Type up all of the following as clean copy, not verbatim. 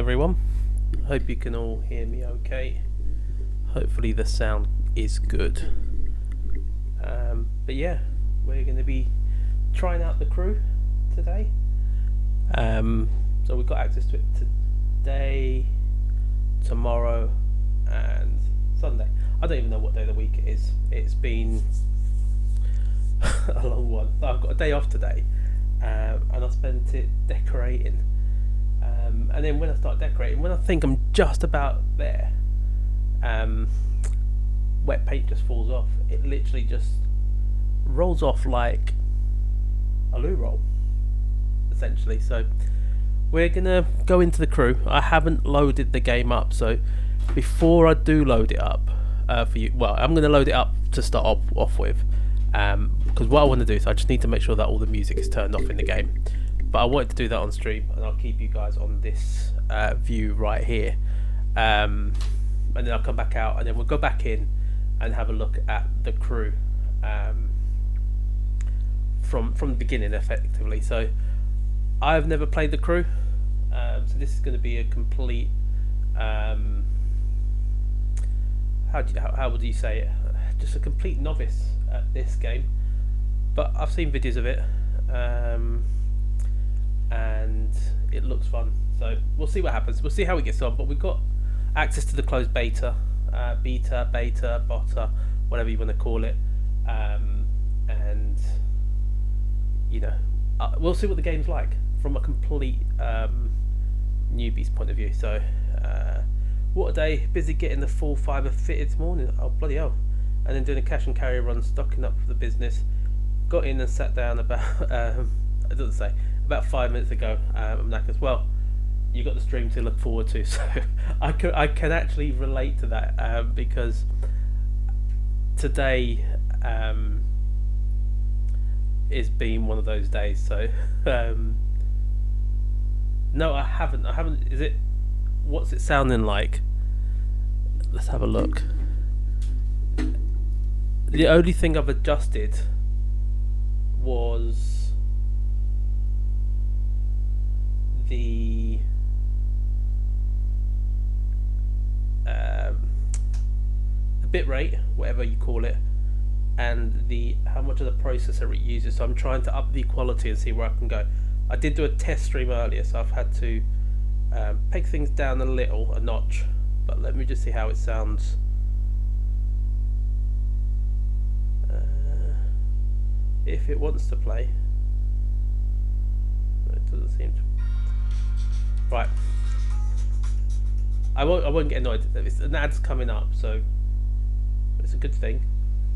everyone. Hope you can all hear me okay. Hopefully the sound is good. But yeah, we're going to be trying out the crew today. So we've got access to it today, tomorrow and Sunday. I don't even know what day of the week it is. It's been a long one. I've got a day off today, and I spent it decorating. And then when I start decorating, when I think I'm just about there, wet paint just falls off. It literally just rolls off like a loo roll, essentially. So we're gonna go into the crew. I haven't loaded the game up, so before I do load it up for you, well, I'm gonna load it up to start off with, because what I want to do is I just need to make sure that all the music is turned off in the game. But I wanted to do that on stream, and I'll keep you guys on this view right here, and then I'll come back out, and then we'll go back in and have a look at the crew from the beginning, effectively. So I've never played the crew, so this is going to be a complete how would you say it? Just a complete novice at this game, but I've seen videos of it. And it looks fun, so we'll see what happens. We'll see how it gets on, but we've got access to the closed beta, bota, whatever you want to call it, and you know, we'll see what the game's like from a complete newbie's point of view. So what a day. Busy getting the full fibre fitted this morning. Oh bloody hell. And then doing a cash and carry run, stocking up for the business. Got in and sat down about it doesn't say, about 5 minutes ago. I'm knackered as well. You got the stream to look forward to, so I can actually relate to that, because today is been one of those days. So no, I haven't. Is it? What's it sounding like? Let's have a look. The only thing I've adjusted was the bit rate, whatever you call it, and the how much of the processor it uses. So I'm trying to up the quality and see where I can go. I did do a test stream earlier, so I've had to peg things down a notch, but let me just see how it sounds. If it wants to play. No, it doesn't seem to. Right, I won't get annoyed. It's an ad's coming up, so it's a good thing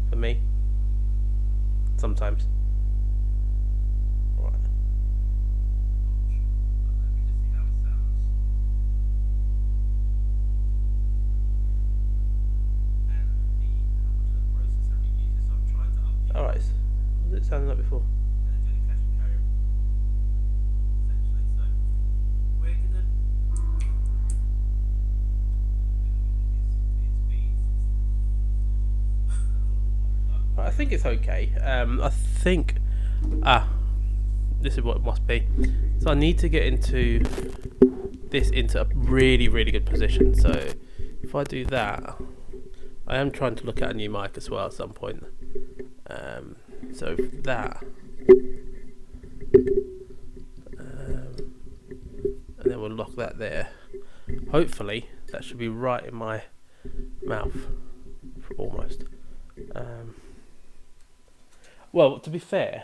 for me sometimes. Right. Alright, what was it sounding like before? I think it's okay. I think this is what it must be. So I need to get into this into a really good position. So if I do that, I am trying to look at a new mic as well at some point. So that, and then we'll lock that there. Hopefully that should be right in my mouth, almost. Well, to be fair,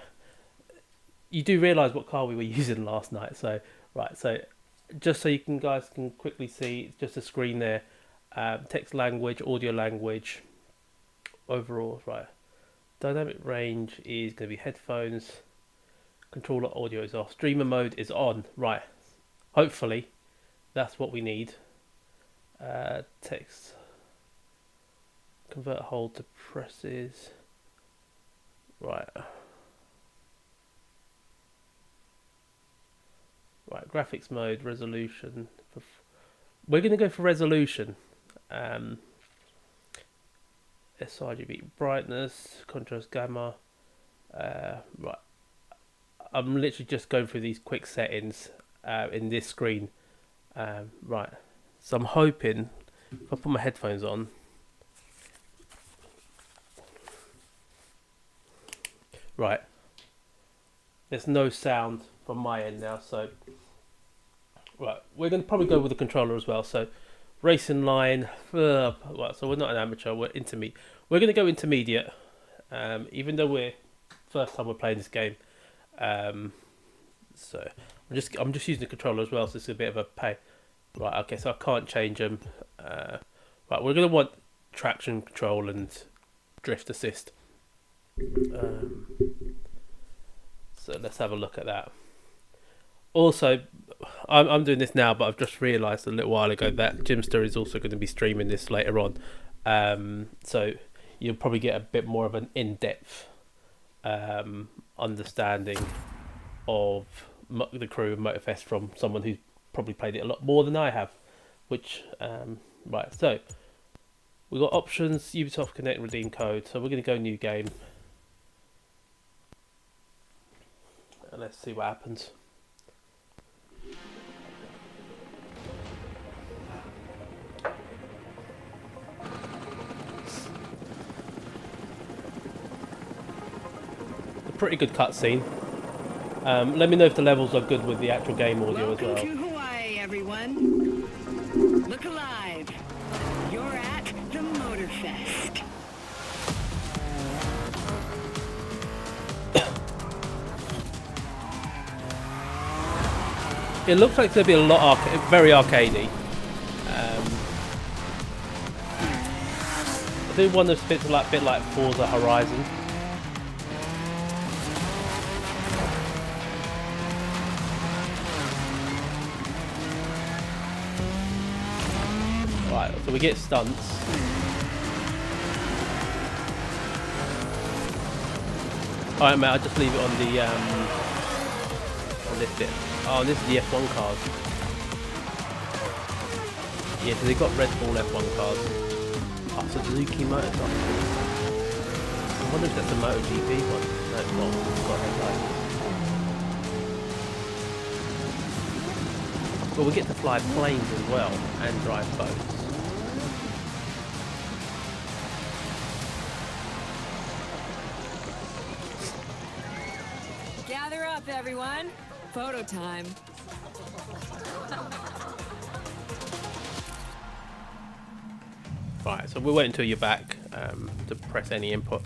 you do realise what car we were using last night. So right, so just so you guys can quickly see, it's just a screen there. Text language, audio language, overall, right. Dynamic range is going to be headphones. Controller audio is off. Streamer mode is on. Right. Hopefully, that's what we need. Text. Convert hold to presses. Right. Right. Graphics mode, resolution. We're going to go for resolution. sRGB brightness, contrast gamma. Right, I'm literally just going through these quick settings in this screen Right, so I'm hoping if I put my headphones on, right, there's no sound from my end now, so right, we're going to probably go with the controller as well. So racing line, right, so we're not an amateur, we're intermediate. We're going to go intermediate, even though we're first time we're playing this game. So I'm just using the controller as well, so it's a bit of a pain. Right, okay, so I can't change them. Right, we're going to want traction control and drift assist. So let's have a look at that. Also, I'm doing this now, but I've just realised a little while ago that Jimster is also going to be streaming this later on. So you'll probably get a bit more of an in-depth understanding of the crew of Motorfest from someone who's probably played it a lot more than I have. Which, right, so we've got options, Ubisoft Connect, redeem code. So we're going to go new game. And let's see what happens. Pretty good cutscene. Let me know if the levels are good with the actual game audio as well. Welcome to Hawaii, everyone. Look alive. You're at the Motorfest. It looks like there'll be a lot very arcadey. I do wonder if it's a bit like Forza Horizon. Right, so we get stunts. Alright mate, I'll just leave it on the on this bit. Oh, this is the F1 cars. Yeah, so they've got Red Bull F1 cars. Oh, Suzuki Motorcycle. I wonder if that's a MotoGP one. No, it's not. It's got headlights. Well, we get to fly planes as well and drive boats. Gather up, everyone. Photo time. Right, so we'll wait until you're back to press any input.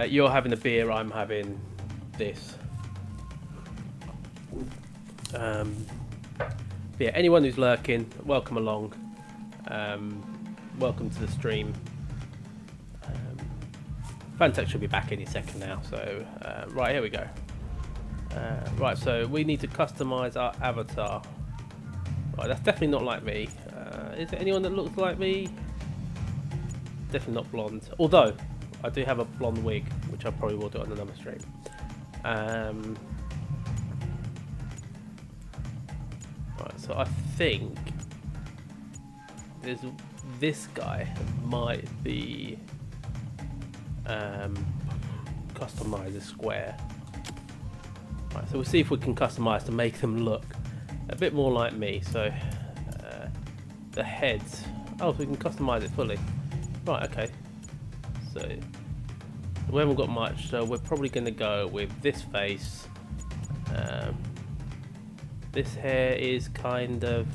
You're having a beer, I'm having this. Yeah, anyone who's lurking, welcome along. Welcome to the stream. Fanatec should be back any second now, so right, here we go. Right, so we need to customize our avatar. Right, that's definitely not like me. Is there anyone that looks like me? Definitely not blonde. Although, I do have a blonde wig, which I probably will do on another stream. Right, so I think there's this guy might be customize a square. Right, so we'll see if we can customize to make them look a bit more like me. So the heads. Oh, so we can customize it fully. Right, okay. So we haven't got much, so we're probably going to go with this face. This hair is kind of...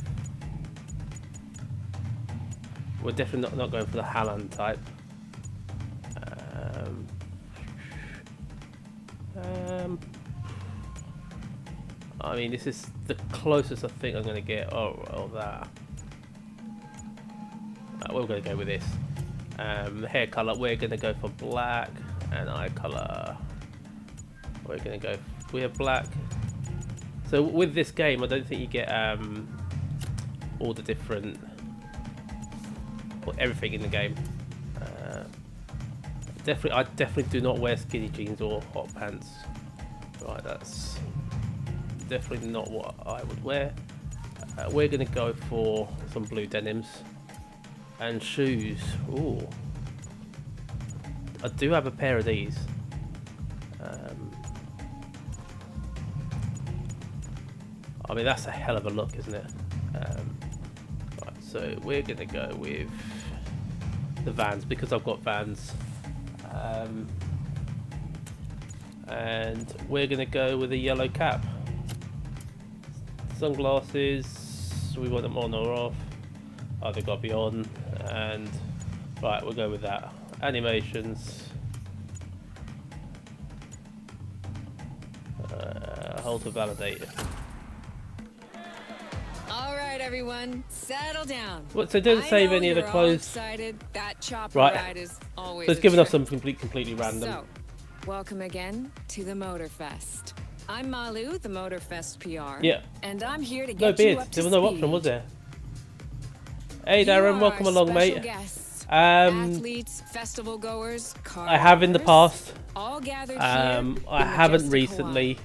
We're definitely not going for the Halland type. I mean, this is the closest I think I'm going to get. Oh, that. We're going to go with this. Hair colour, we're going to go for black, and eye colour, we're going to go. We have black. So with this game, I don't think you get all the different, or everything in the game. I definitely do not wear skinny jeans or hot pants. Right, that's definitely not what I would wear. We're going to go for some blue denims and shoes. Ooh, I do have a pair of these. I mean, that's a hell of a look, isn't it? Right, so we're gonna go with the Vans because I've got Vans, and we're gonna go with a yellow cap. Sunglasses, we want them on or off? Oh, they've got to be on. And right, we'll go with that. Animations. Hold to validate. All right, everyone, settle down. What? So it doesn't save any of the clothes. Excited. That chopper Right. ride is always So it's a giving us trip. some completely random. So, welcome again to the Motorfest. I'm Malu, the Motorfest PR. Yeah. And I'm here to No get you beard. up to There was no speed. option, was there? Hey You Darren, are welcome our along, special mate. Guests, Um, athletes, festival goers, car I have in the lovers, past. all gathered I here in haven't majestic recently,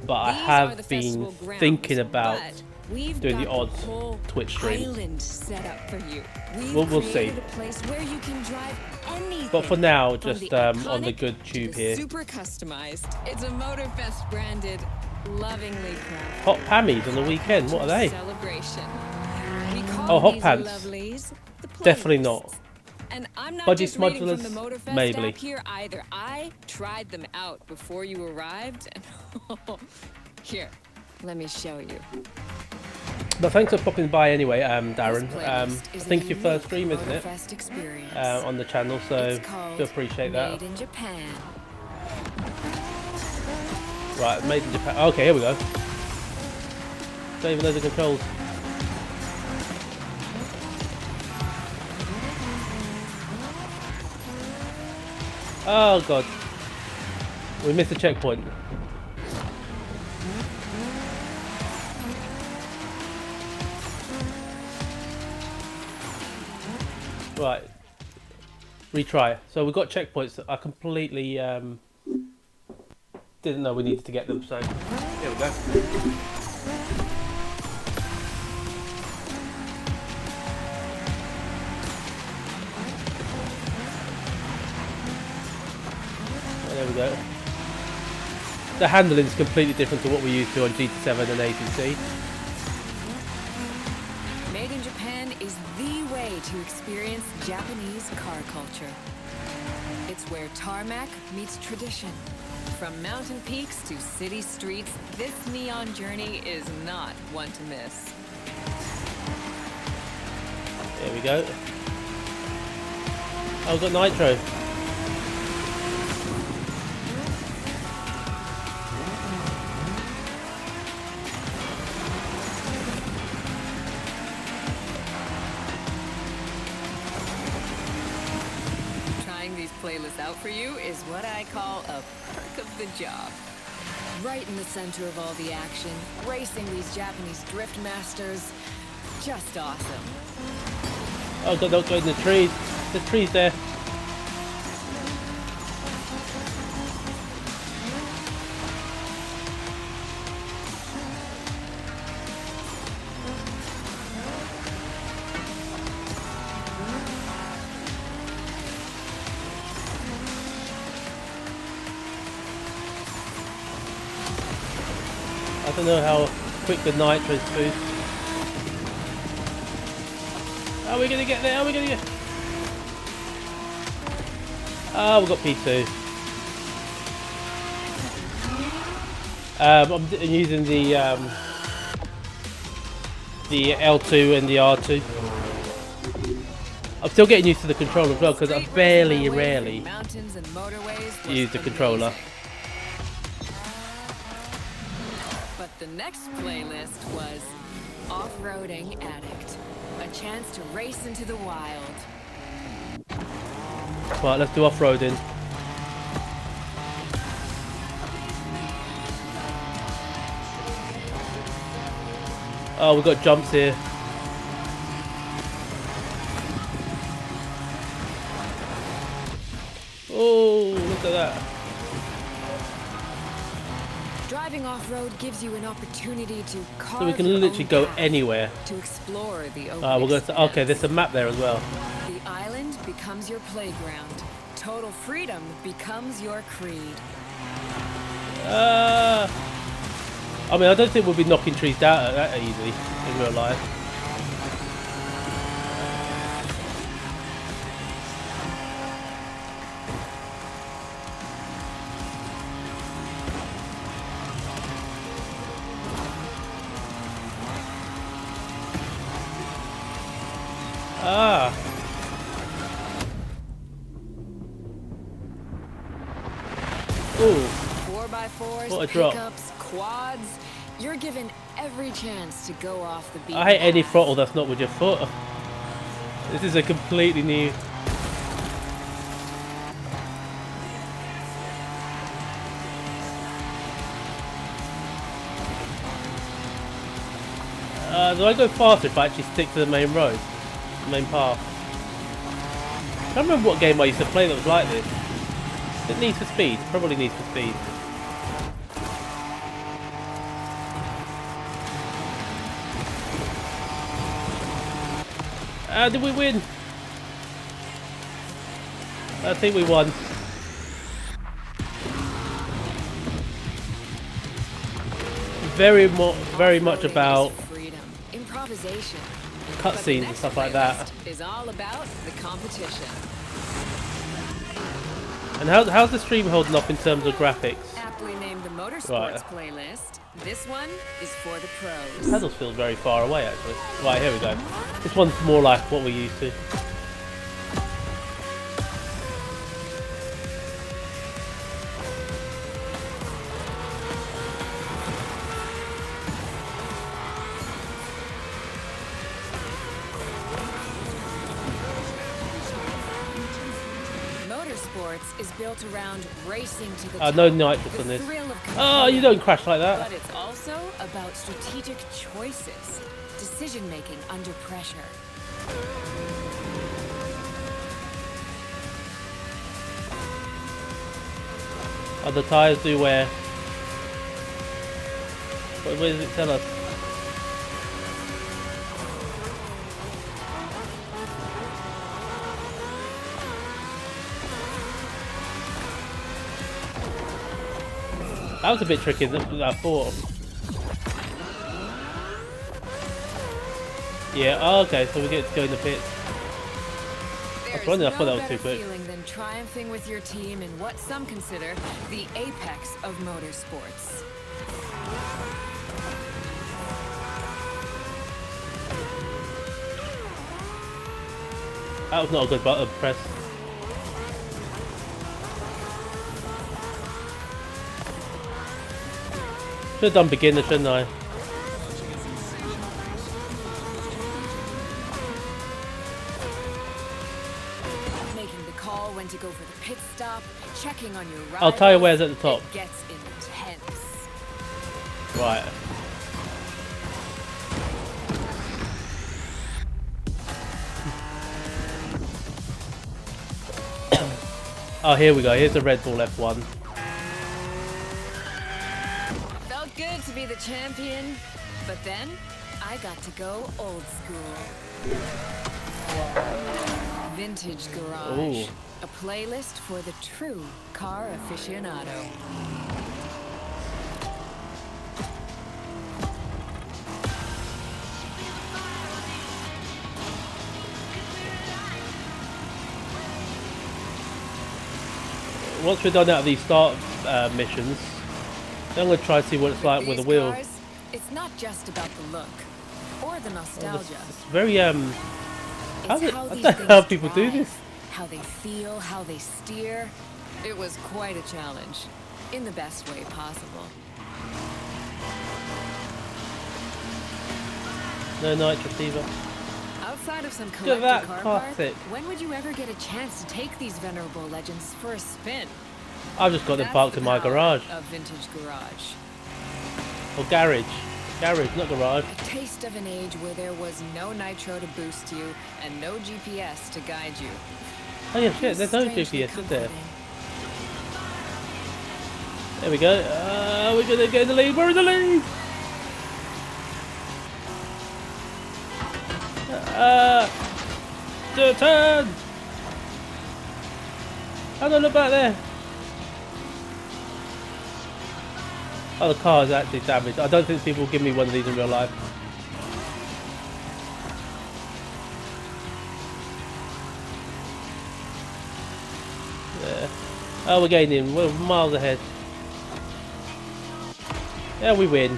but I These are have the been festival grounds, thinking about but we've doing the got odd whole Twitch stream. island set up for you. We've We'll see. created a place where you can drive anything. But for now, from just the on the iconic good to tube the here. Super customized. It's a Motorfest branded, lovingly crafted. Hot Pammies on the weekend. What are they? Celebration. We call Oh, hot these pants. lovelies the Definitely playlists. not. And I'm not Budgie just reading from the Smudgeless, Motorfest Mabley. app here either. I tried them out before you arrived, and here, let me show you. But thanks for popping by anyway, Darren. This I playlist is think a it's your first unique stream, isn't it? Motorfest experience. On the channel, so It's called do appreciate that. Made in Japan. Right, made in Japan. Okay, here we go. Don't even know the controls. Oh god. We missed the checkpoint. Right. Retry. So we've got checkpoints that I completely didn't know we needed to get them, so here we go. There we go. The handling is completely different to what we used to on GT7 and ATC. Made in Japan is the way to experience Japanese car culture. It's where tarmac meets tradition. From mountain peaks to city streets, this neon journey is not one to miss. There we go. Oh, we've got nitro. Trying these playlists out for you is what I call a perk of the job. Right in the center of all the action, racing these Japanese drift masters, just awesome. Oh god, don't go in the trees. The trees there. I don't know how quick the nitro's boost. How are we gonna get there? How are we gonna get? Oh, we've got P2. I'm using the L2 and the R2. I'm still getting used to the controller as well because I rarely use the controller. But the next playlist was Off-Roading Addict. A chance to race into the wild. Right, let's do off-roading. Oh, we've got jumps here. Oh, look at that. Driving off-road gives you an opportunity to carve So we can your literally own go path, anywhere. to explore the open We're going to, okay, expanse. there's a map there as well. The island becomes your playground. Total freedom becomes your creed. I mean, I don't think we'll be knocking trees down that easily in real life. Ooh, 4x4s, what a drop. pickups, quads. You're given every chance to go off the beat. I hate any throttle that's not with your foot. This is a completely new... do I go faster if I actually stick to the main road? The main path? I can't remember what game I used to play that was like this. Is it Need for Speed? Probably Need for Speed. Did we win? I think we won. Very much about freedom, improvisation, cutscenes and stuff like that. Is all about the competition. And how's the stream holding up in terms of graphics? Aptly named the Motorsports Right. playlist. This one is for the pros. Pedals feels very far away actually. Right, here we go. This one's more like what we're used to. Motorsports is built around racing to the top. No nitrous the on this. thrill of Oh, you don't crash like that. But it's also about strategic choices, decision making under pressure. Oh, the tyres do wear. Where does it tell us? That was a bit tricky than I thought. Yeah, oh, okay, so we get to go in the pits. I thought that was too quick. Feeling than triumphing with your team in what some consider the apex of motorsports. That was not a good button press. Should have done beginner, shouldn't I? Making the call when to go for the pit stop, checking on your ride. Oh, tyre wears at the top. It gets intense. Right. Oh, here we go. Here's the Red Bull F1. Felt good to be the champion, but then I got to go old school. Vintage Garage, Ooh. a playlist for the true car aficionado. Once we're done out of these start missions, then I'm going to try to see what it's like with the wheel. Cars, it's not just about the look or the nostalgia. It's very I It's don't how know these how things people do drive, this. How they feel, how they steer. It was quite a challenge, in the best way possible. No nitrous either. Outside of some Look at collector that car classic. park, when would you ever get a chance to take these venerable legends for a spin? I've just got them That's parked the in my power garage. of vintage garage. Or garage. Garage, not garage. A taste of an age where there was no nitro to boost you and no GPS to guide you. Oh yeah, shit, there's no Strangely GPS, is there? comforting. There we go. We're going to get in the lead. We're in the lead! Do a turn! How do I look back there? Oh, the car is actually damaged. I don't think people will give me one of these in real life. Yeah. Oh, we're gaining. We're miles ahead. Yeah, we win.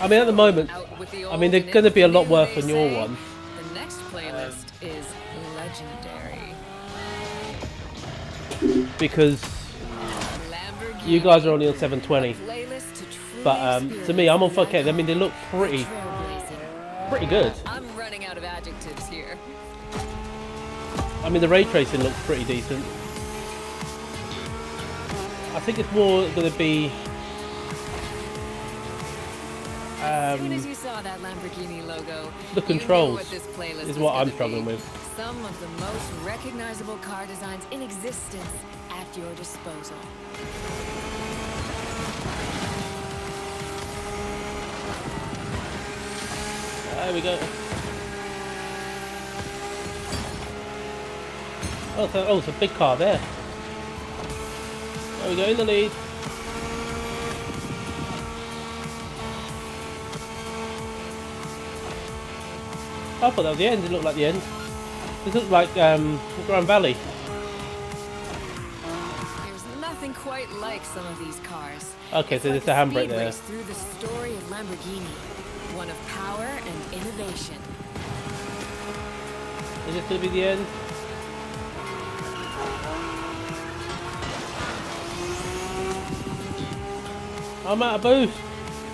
I mean, at the moment, Out with the I mean, old they're and going to be a in the lot new, worse they than your say. one. The next playlist is legendary. Because Lamborghini, you guys are only on 720. a playlist to truly But to experience me, I'm on the 4K. I mean, they icon, look the pretty trailblazing. good. I'm running out of adjectives here. I mean, the ray tracing looks pretty decent. I think it's more going to be. As soon as you saw that Lamborghini logo, The you controls knew what this playlist is was what I'm gonna struggling be. with. Some of the most recognizable car designs in existence at your disposal. There we go. Oh, it's a big car there. There we go, in the lead. I thought that was the end. It looked like the end. This looked like Gran Valley. There's nothing quite like some of these cars. Okay, so It's there's a like handbrake speed there. race through the story of Lamborghini, one of power and innovation. Is this going to be the end? I'm out of boost.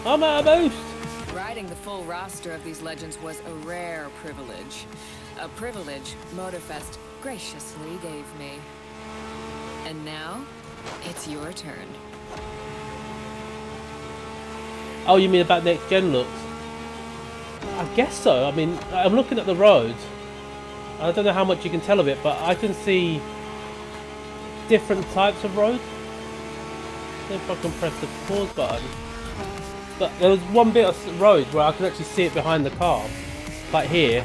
I'm out of boost. Riding the full roster of these legends was a rare privilege. A privilege Motorfest graciously gave me. And now, it's your turn. Oh, you mean about next gen looks? I guess so. I mean, I'm looking at the road. I don't know how much you can tell of it, but I can see different types of road. See if I can press the pause button. But there was one bit of road where I can actually see it behind the car. Like here,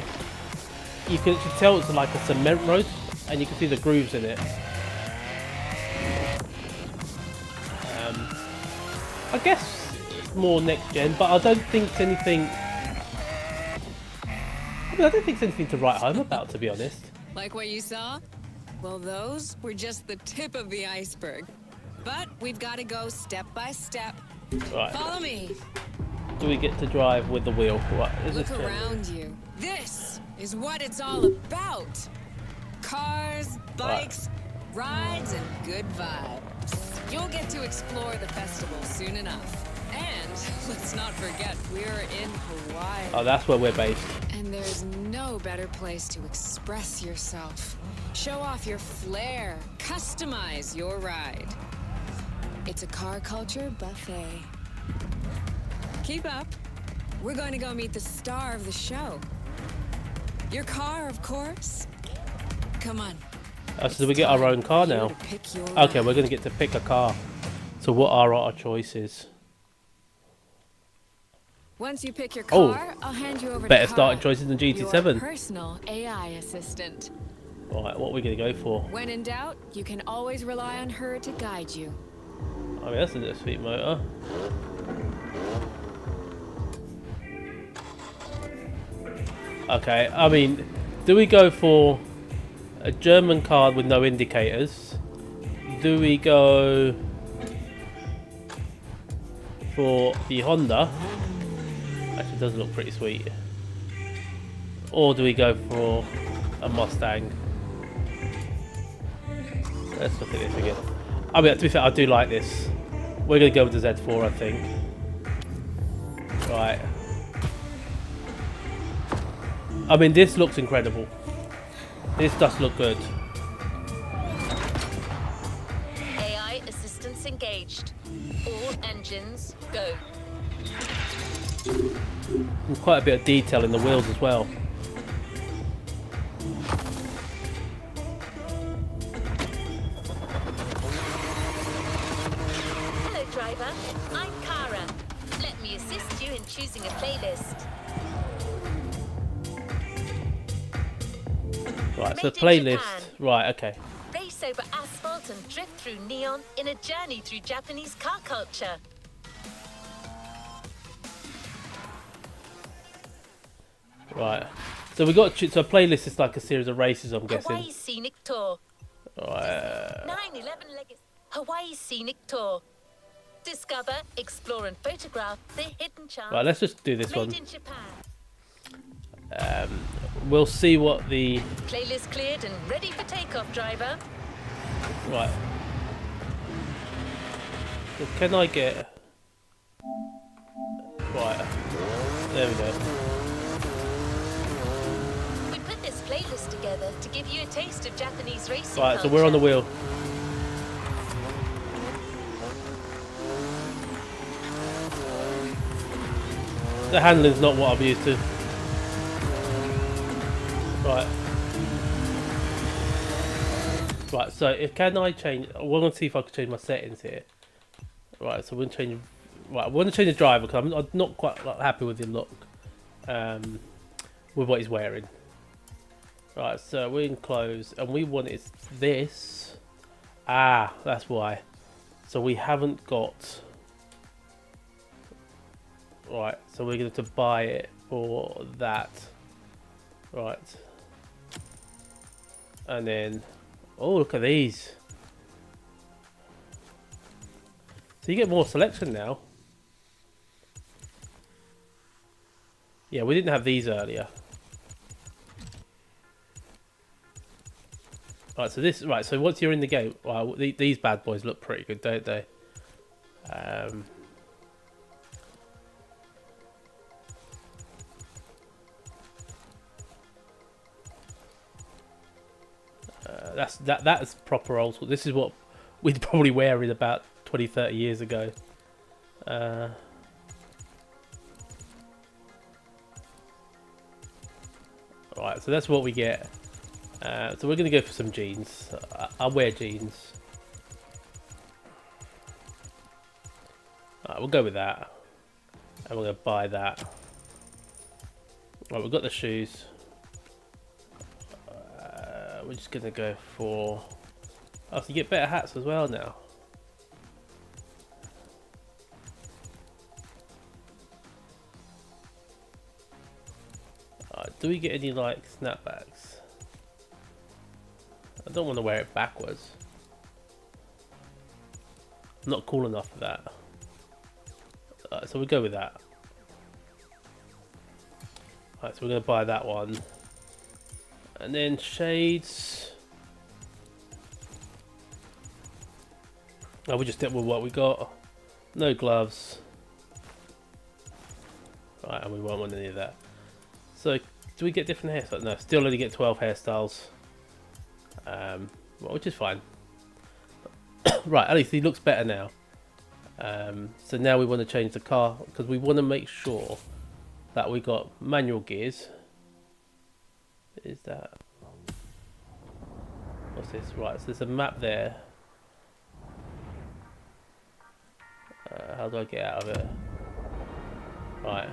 you can actually tell it's like a cement road, and you can see the grooves in it. I guess it's more next gen, but I don't think it's anything. I don't think it's anything to write home about, to be honest. Like what you saw? Well, those were just the tip of the iceberg. But we've got to go step by step. Right. Follow me. Do we get to drive with the wheel? What is Look this? around you. This is what it's all about. Cars, bikes, rides, and good vibes. You'll get to explore the festival soon enough. And let's not forget, we're in Hawaii. Oh, that's where we're based. And there's no better place to express yourself. Show off your flair. Customize your ride. It's a car culture buffet. Keep up. We're going to go meet the star of the show. Your car, of course. Come on. Oh, so do we get our own car now? Okay, we're going to get to pick a car. So what are our choices? Once you pick your Oh, car, I'll hand you over better to starting Kara, choices than your GT7. personal AI assistant. Right, what are we going to go for? When in doubt, you can always rely on her to guide you. I mean, that's a sweet motor. Okay, I mean, do we go for a German card with no indicators? Do we go for the Honda? Actually, it does look pretty sweet. Or do we go for a Mustang? Let's look at this again. I mean, to be fair, I do like this. We're going to go with the Z4, I think. Right. I mean, this looks incredible. This does look good. AI assistance engaged. All engines go. And quite a bit of detail in the wheels as well. Hello, driver. I'm Kara. Let me assist you in choosing a playlist. Right, so Made in playlist. Japan. Right, okay. Race over asphalt and drift through neon in a journey through Japanese car culture. Right. So we got so a playlist is like a series of races, I'm guessing. Hawaii Scenic Tour. Right. 9/11 Legacy. Hawaii Scenic Tour. Discover, explore explore and photograph the hidden charms. Right, let's just do this Made one. in Japan. We'll see what the... Playlist cleared and ready for takeoff, driver. Right. So can I get... Right. There we go. We put this playlist together to give you a taste of Japanese racing Right, so we're on the culture. wheel. The handling's not what I'm used to. Right. Right, so can I change... We're going to see if I can change my settings here. Right, so we're going to change... Right, we're going to change the driver because I'm not quite happy with the look. With what he's wearing. Right, so we're in close and we want it this. Ah, that's why. So we haven't got... Right, so we're going to buy it for that. Right. And then... Oh, look at these. So you get more selection now. Yeah, we didn't have these earlier. Right, so this... Right, so once you're in the game... Wow, these bad boys look pretty good, don't they? That's proper old school. This is what we'd probably wear in about 20-30 years ago. Right, so that's what we get. So we're going to go for some jeans. I'll wear jeans. Right, we'll go with that. And we're going to buy that. Right, we've got the shoes. We're just going to go for... Oh, so you get better hats as well now. Do we get any, like, snapbacks? I don't want to wear it backwards. I'm not cool enough for that. So we'll go with that. Alright, so we're going to buy that one. And then shades. Oh, we just stick with what we got. No gloves. Right, and we won't want any of that. So, do we get different hairstyles? No, still only get 12 hairstyles. Well, which is fine. Right, at least he looks better now. So now we want to change the car because we want to make sure that we got manual gears. Is that... What's this? Right, so there's a map there. How do I get out of it? Right.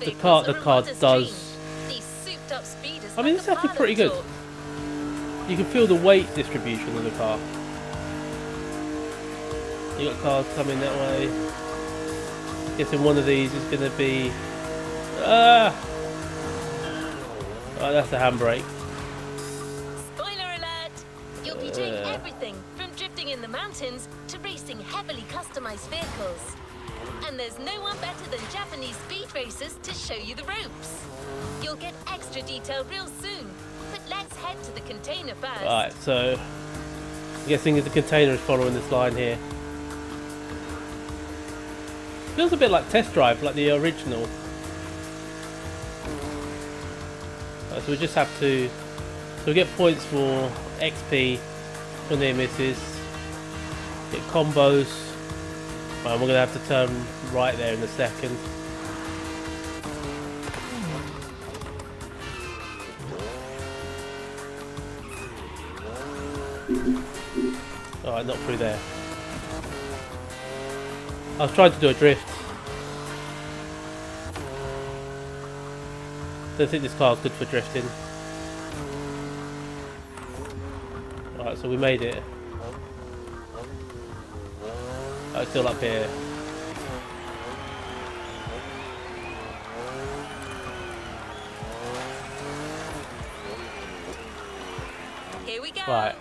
The car does... I mean, it's actually pretty good. You can feel the weight distribution of the car. You got cars coming that way. Guessing one of these is going to be... Oh, that's the handbrake. Spoiler alert! You'll be doing everything from drifting in the mountains to racing heavily customized vehicles. And there's no one better than Japanese speed racers to show you the ropes. You'll get extra detail real soon, but let's head to the container first. Right, so I'm guessing the container is following this line here. Feels a bit like Test Drive, like the original. Right, so we just have to... So we get points for XP for near misses. Get combos. Right, we're going to have to turn right there in a second. Alright, not through there. I was trying to do a drift. Don't think this car's good for drifting. Alright, so we made it. Oh, it's still up here. we go. Right.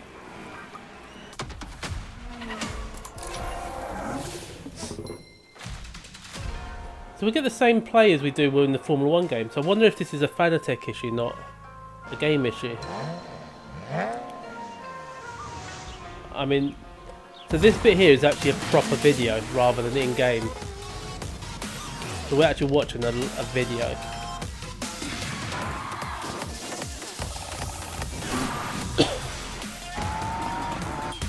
So we get the same play as we do in the Formula 1 game. So I wonder if this is a Fanatec issue, not a game issue. I mean, so this bit here is actually a proper video rather than in-game. So we're actually watching a video.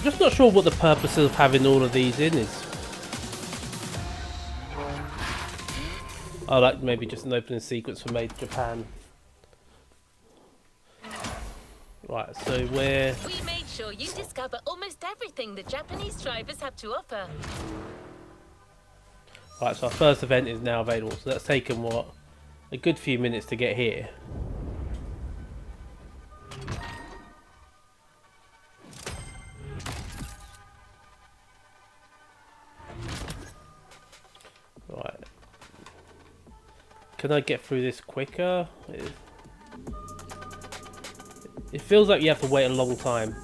Just not sure what the purpose of having all of these in is. Oh, like maybe just an opening sequence for Made in Japan. Right, so we're... We made sure you discover almost everything the Japanese drivers have to offer. Right, so our first event is now available. So that's taken, what, a good few minutes to get here. Right. Can I get through this quicker? It feels like you have to wait a long time.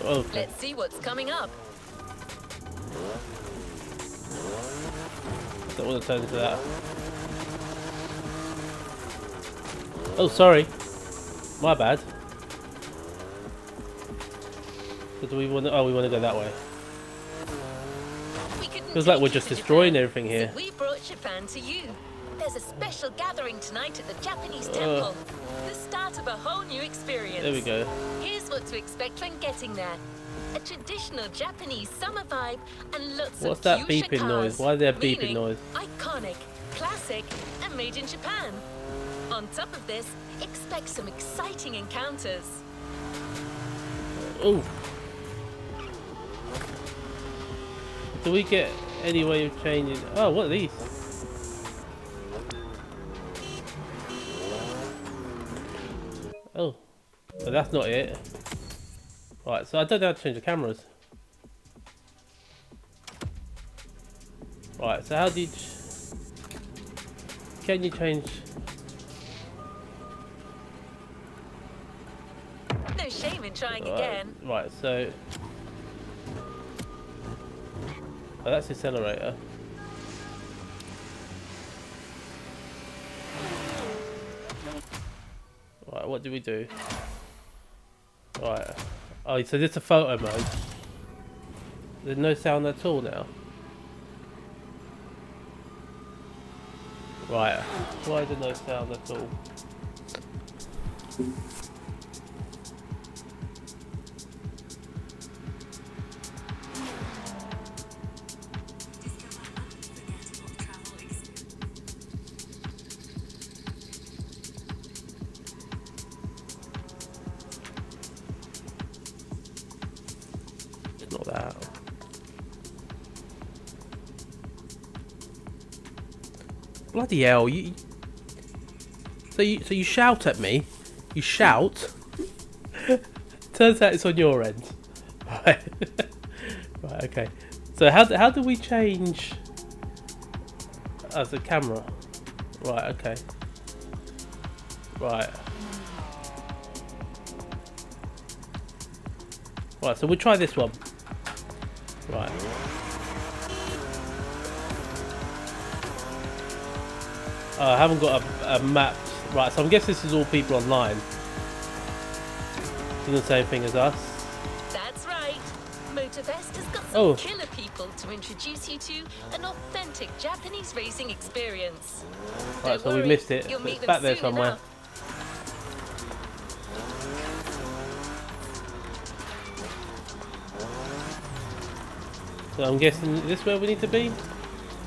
Okay. Let's see what's coming up. Don't want to turn into that. Oh, sorry. My bad. So do we want to... Oh, we want to go that way. Feels like we're just destroying everything here. So we brought Japan to you. There's a special gathering tonight at the Japanese temple. The start of a whole new experience. There we go. Here's what to expect when getting there. A traditional Japanese summer vibe and lots What's of that fuchsia beeping cars, noise? Why is there a beeping meaning noise? Iconic, classic, and made in Japan. On top of this, expect some exciting encounters. Oh. Do we get any way of changing? Oh, what are these? Oh, but that's not it. Right, so I don't know how to change the cameras. Right, so how do you... Can you change... No shame in trying again. Right, so... Oh, that's the accelerator. Right, what do we do? Right. Oh, so this is a photo mode. There's no sound at all now. Right. Why is there no sound at all? Not that. Bloody hell! So you shout at me. You shout. Turns out it's on your end. Right. Right. Okay. So how do we change as a camera? Right. Okay. Right. Right. So we'll try this one. Right. I haven't got a map. Right, so I guess this is all people online. Doing the same thing as us. That's right. Motorfest has got some killer people to introduce you to an authentic Japanese racing experience. Right, Don't so worry, we missed it. you'll meet It's them back there soon somewhere. enough. So I'm guessing is this where we need to be?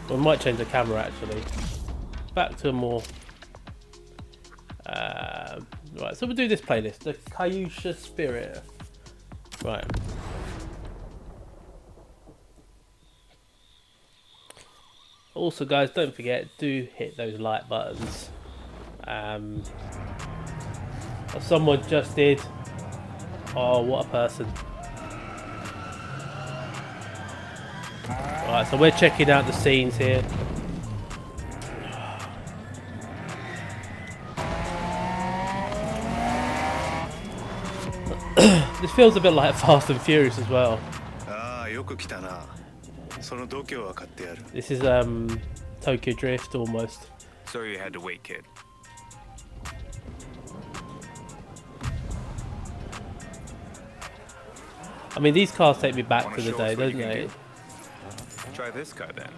We might change the camera actually. Back to a more... right, so we'll do this playlist. The Kyusha Spirit. Right. Also guys, don't forget, do hit those like buttons. Someone just did. Oh, what a person. Right, so we're checking out the scenes here. This feels a bit like Fast and Furious as well. This is Tokyo Drift almost. Sorry you had to wait, kid. I mean, these cars take me back to the day, don't they? Try this car then.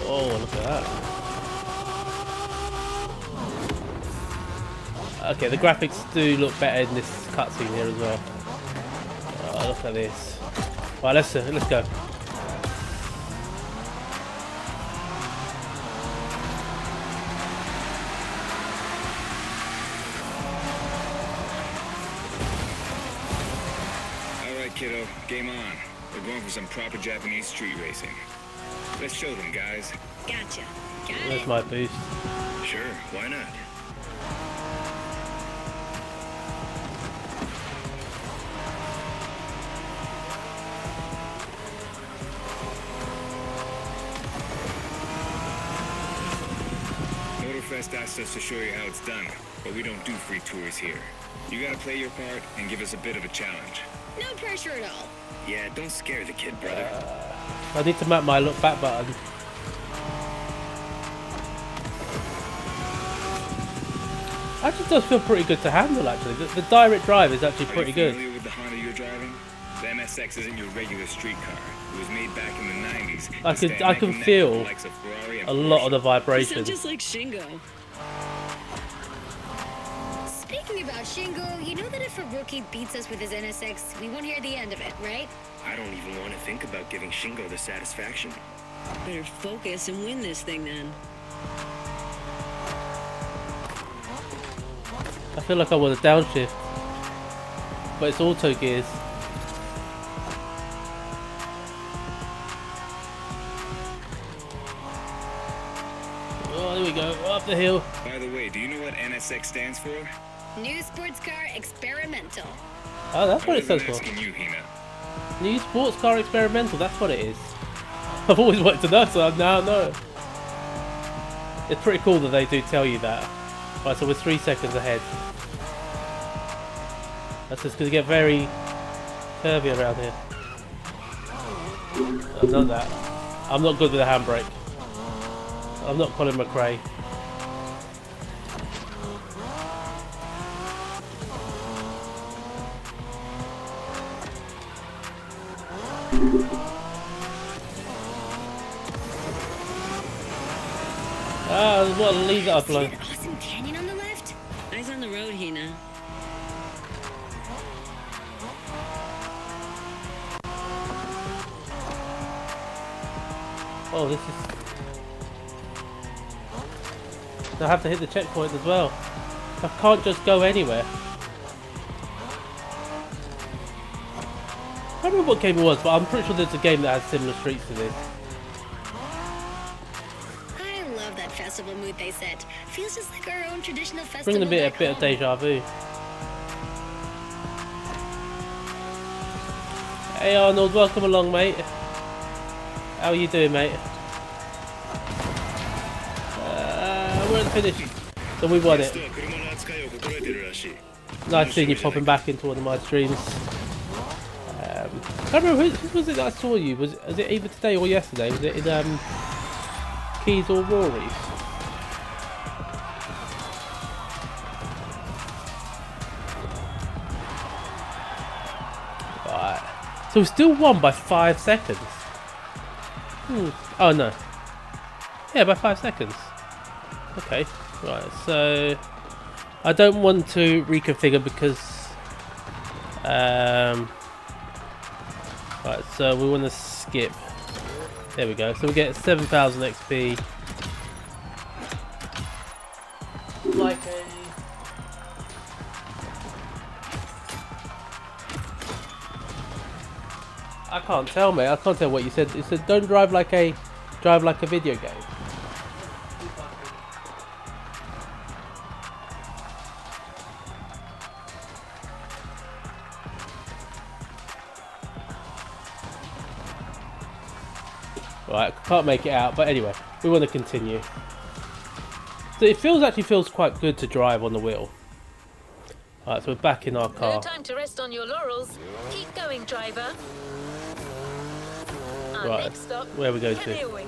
Oh, look at that. Okay, the graphics do look better in this cutscene here as well. Oh, look at this. Right, let's go. Alright, kiddo, game on. We're going for some proper Japanese street racing. Let's show them, guys. Gotcha. Got There's it. my boost. Sure, why not? Motorfest asked us to show you how it's done, but we don't do free tours here. You gotta play your part and give us a bit of a challenge. No pressure at all. Yeah, don't scare the kid, brother. I need to map my look back button. Actually does feel pretty good to handle actually. The direct drive is actually pretty Are you good. familiar with the Honda you're driving? The MSX isn't your regular street car. It was made back in the 90s. I can feel a lot of the You sound vibrations. just like Shingo. Speaking about Shingo, you know that if a rookie beats us with his NSX, we won't hear the end of it, right? I don't even want to think about giving Shingo the satisfaction. Better focus and win this thing then. I feel like I want a downshift, but it's auto gears. Oh, there we go, up the hill. By the way, do you know what NSX stands for? New sports car experimental. Oh, that's what I it stands wasn't for. asking you, Hina. New sports car experimental, that's what it is. I've always wanted to know, so I now know. It's pretty cool that they do tell you that. Right, so we're 3 seconds ahead. That's just going to get very curvy around here. I've done that. I'm not good with a handbrake. I'm not Colin McRae. Ah, what a lead that I've See blown. that awesome canyon on the left? Eyes on the road, Hina. Oh, this is... I have to hit the checkpoint as well. I can't just go anywhere. I don't remember what game it was, but I'm pretty sure there's a game that has similar streets to this. I love that festival mood they set. Feels just like our own traditional festival. Bringing a bit back of home. deja vu. Hey Arnold, welcome along, mate. How are you doing, mate? We're at the finish, so we won it. Nice seeing you popping back into one of my streams. I don't remember who was it that I saw you. Was it either today or yesterday? Was it in Keys or Rory's? Right. So we still won by 5 seconds. Oh no. Yeah, by 5 seconds. Okay. Right. So I don't want to reconfigure because. Right. So we want to skip. There we go. So we get 7,000 XP. Like a. I can't tell, mate. I can't tell what you said. You said don't drive like a video game. Right, can't make it out, but anyway, we want to continue. So it actually feels quite good to drive on the wheel. Alright, so we're back in our No car. time to rest on your laurels. Keep going, driver. Our Right, next stop, where are we going to? Hanoi.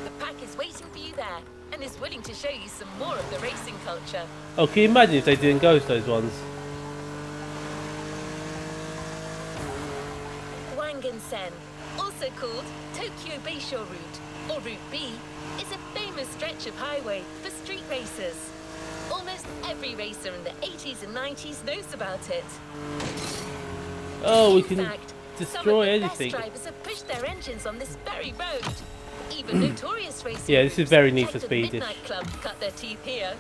The pack is waiting for you there and is willing to show you some more of the racing culture. Oh, can you imagine if they didn't go to those ones? Wangansen, also called Tokyo Bayshore Route, or Route B, is a famous stretch of highway for street racers. Almost every racer in the 80s and 90s knows about it. Oh, we In can fact, destroy some of the anything. best drivers have pushed their engines on this very road. Even notorious racing Yeah, this is groups very like Need for the Speed-ish. Midnight Club cut their teeth here.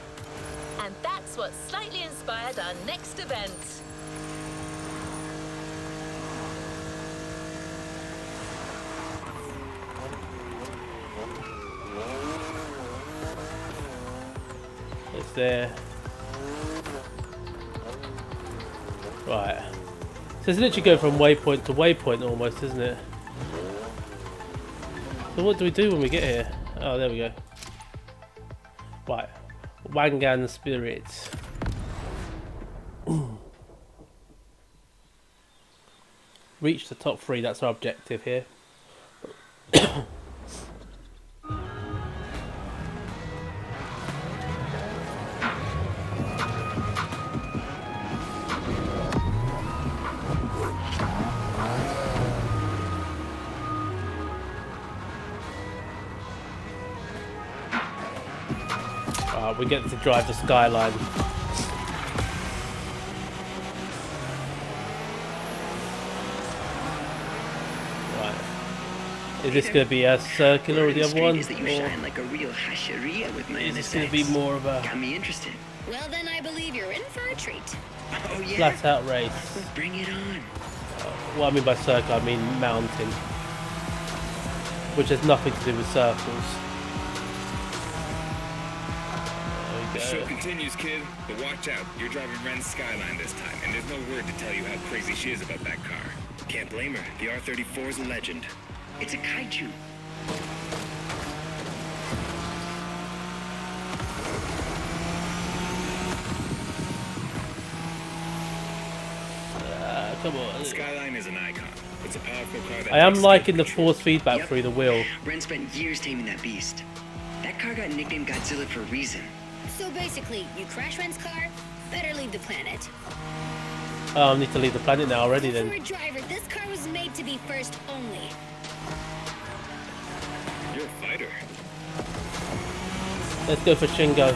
And that's what slightly inspired our next event. It's there. Right. So it's literally going from waypoint to waypoint almost, isn't it? So what do we do when we get here? Oh, there we go. Right. Wangan Spirits. Reach the top 3, that's our objective here. We get to drive the Skyline. Right. Is this going to be a circular or the other one? Or That you shine like a real hasheria with my is this going to be more of a Got me interested. Well, then I believe you're in for a treat. Oh yeah. flat out race? Bring it on. What I mean by circle, I mean mountain. Which has nothing to do with circles. The There show we go. continues, kid. But watch out. You're driving Ren's Skyline this time, and there's no word to tell you how crazy she is about that car. Can't blame her. The R34 is a legend. It's a kaiju. Come on. Skyline is an icon. It's a powerful car that I am takes liking the control. force feedback Yep. through the wheel. Ren spent years taming that beast. That car got nicknamed Godzilla for a reason. So basically, you crash Ren's car, better leave the planet. Oh, I need to leave the planet now already For a then. driver, this car was made to be first only. You're a fighter. Let's go for Shingo.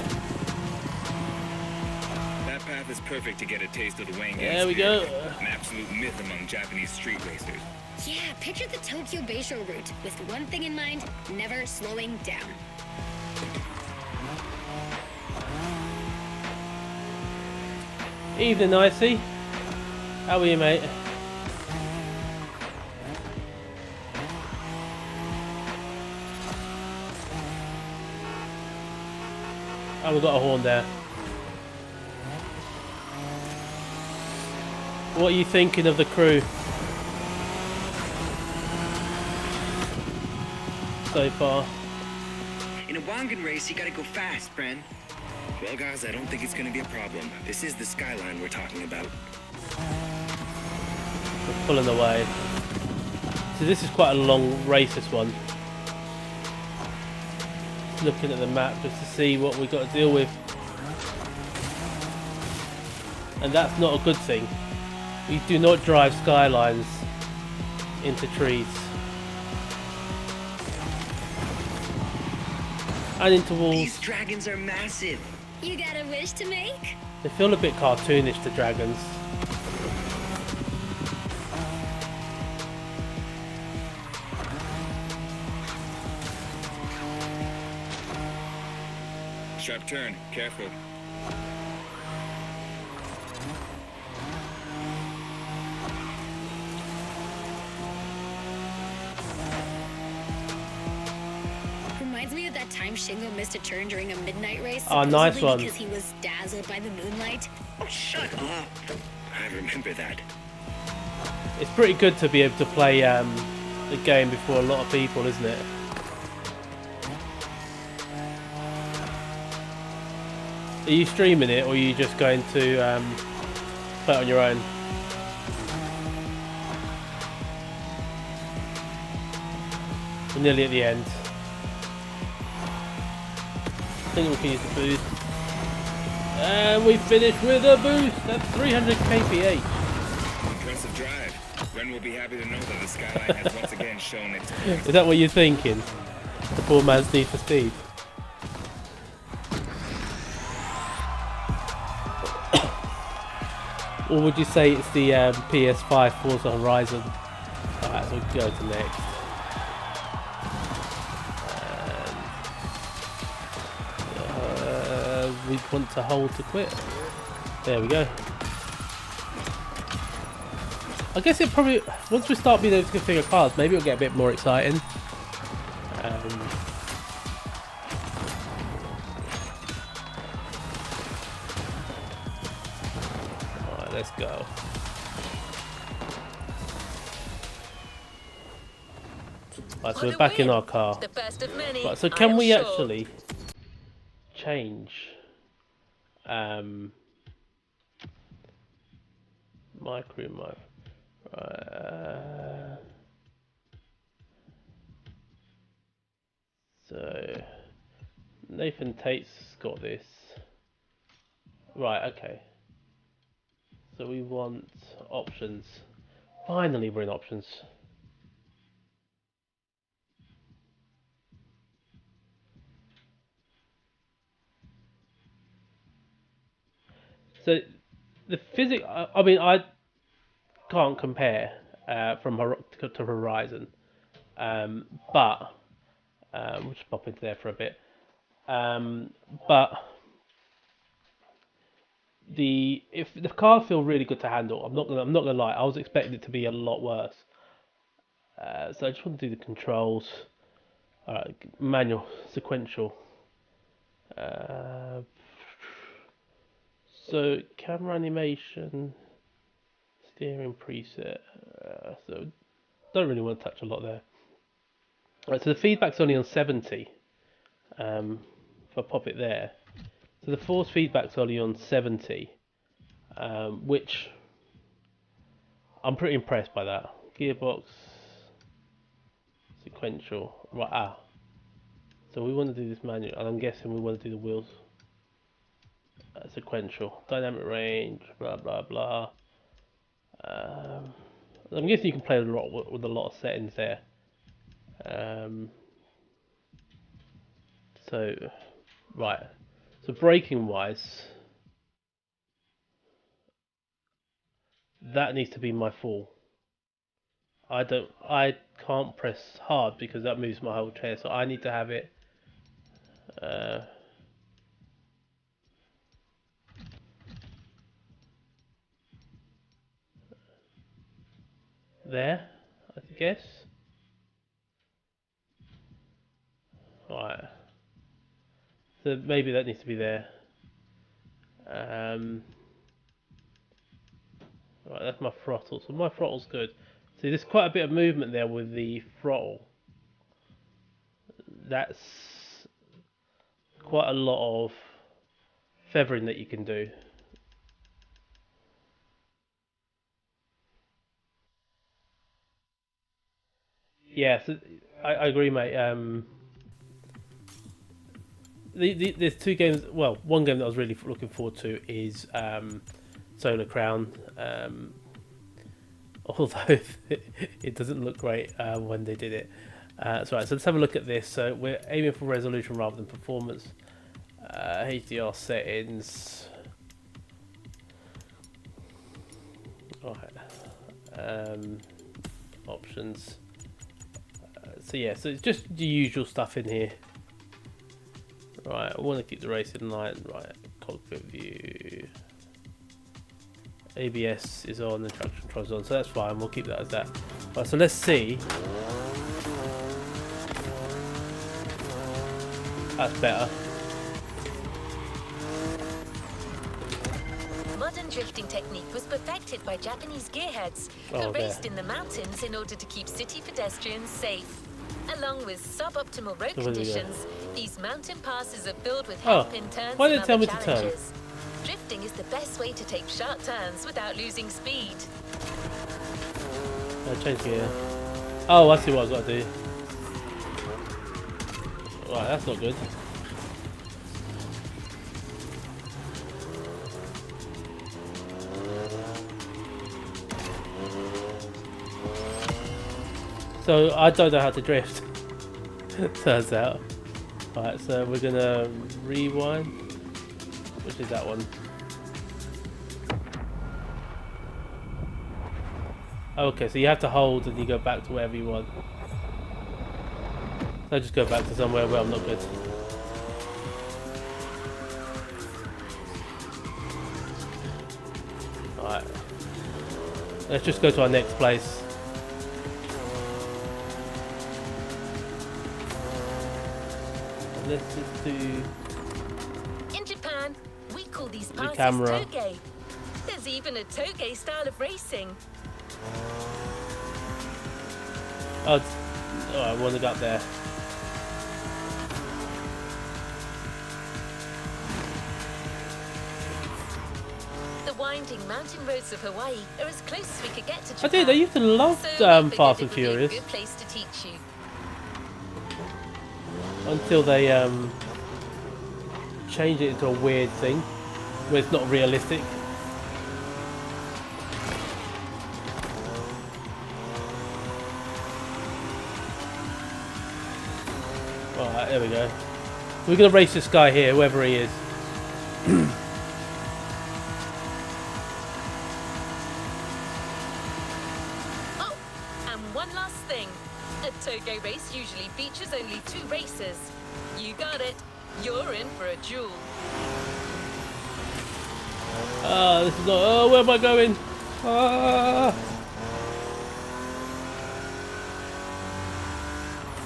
That path is perfect to get a taste of the Wangan There we spirit. go. An absolute myth among Japanese street racers. Yeah, picture the Tokyo Bayshore route with one thing in mind, never slowing down. Evening, Icy. How are you, mate? Oh, we've got a horn there. What are you thinking of the crew so far? In a Wangan race, you gotta go fast, Ren. Well, guys, I don't think it's going to be a problem. This is the Skyline we're talking about. We're pulling away. So this is quite a long race, this one. Just looking at the map just to see what we've got to deal with. And that's not a good thing. You do not drive Skylines into trees. And into walls. These dragons are massive. You got a wish to make? They feel a bit cartoonish, the dragons. Sharp turn. Careful. Reminds me of that time Shingo missed a turn during a midnight race. Oh, nice supposedly one. Because he was dazzled by the moonlight. Oh, shut up. I remember that. It's pretty good to be able to play the game before a lot of people, isn't it? Are you streaming it, or are you just going to Play it on your own. We're nearly at the end. I think we can use the boost. And we finish with a boost at 300 kph. Impressive drive. Ren will be happy to know that the Skyline has once again shown its... Is that what you're thinking? The poor man's need for speed. Or would you say it's the PS5 Forza Horizon? Alright, so we'll go to next. We want to hold to quit. There we go. I guess it probably, once we start being able to configure cars, maybe it'll get a bit more exciting. Alright, let's go. Right, so we're back in our car. The first of many, Right, so I can am we sure. actually change my crew mode? So Nathan Tate's got this. Right, okay. So we want options. Finally we're in options. So the physics, I mean, I can't compare from to Horizon, but we'll just pop into there for a bit. But if the cars feel really good to handle, I'm not gonna lie, I was expecting it to be a lot worse. So I just want to do the controls. Manual, sequential. So camera animation, steering preset. So don't really want to touch a lot there. Right, so the feedback's only on 70. If I pop it there, so the force feedback's only on 70, which I'm pretty impressed by that. Gearbox, sequential. Right, so we want to do this manual, and I'm guessing we want to do the wheels. Sequential, dynamic range, blah blah blah. I'm guessing you can play with a lot of settings there. So right, so braking wise, that needs to be my full. I can't press hard because that moves my whole chair, so I need to have it. There, I guess. Right. So maybe that needs to be there. Right, that's my throttle. So my throttle's good. See, there's quite a bit of movement there with the throttle. That's quite a lot of feathering that you can do. Yeah, so I agree, mate. There's two games. Well, one game that I was really looking forward to is Solar Crown. Although it doesn't look great when they did it. So let's have a look at this. So we're aiming for resolution rather than performance. HDR settings. Right. Options. So yeah, so it's just the usual stuff in here. Right, I want to keep the racing light. Right, cockpit view. ABS is on, the traction control is on, so that's fine. We'll keep that as that. Right, so let's see. That's better. Modern drifting technique was perfected by Japanese gearheads who raced in the mountains in order to keep city pedestrians safe. Along with suboptimal road conditions, these mountain passes are filled with hairpin turns why and did it tell other me to turn? challenges. Drifting drifting is the best way to take sharp turns without losing speed. Change gear. Oh, I see what I've got to do. Right, that's not good. So I don't know how to drift. Turns out. Alright, so we're gonna rewind. Which is that one? Okay, so you have to hold and you go back to wherever you want. So I just go back to somewhere where I'm not good. Alright. Let's just go to our next place. Let's just do... In Japan, we call these The passes camera. toge. There's even a toge style of racing. Oh, I want to go up there. The winding mountain roads of Hawaii are as close as we could get to I Japan. did. I used to love So we figured Fast it and would be a Furious good place to teach you. until they change it into a weird thing where it's not realistic. Alright, there we go. We're gonna race this guy here, whoever he is. Oh, and one last thing. A toge race usually features only 2 races. You got it. You're in for a duel. Ah, this is not. Oh, where am I going? Ah!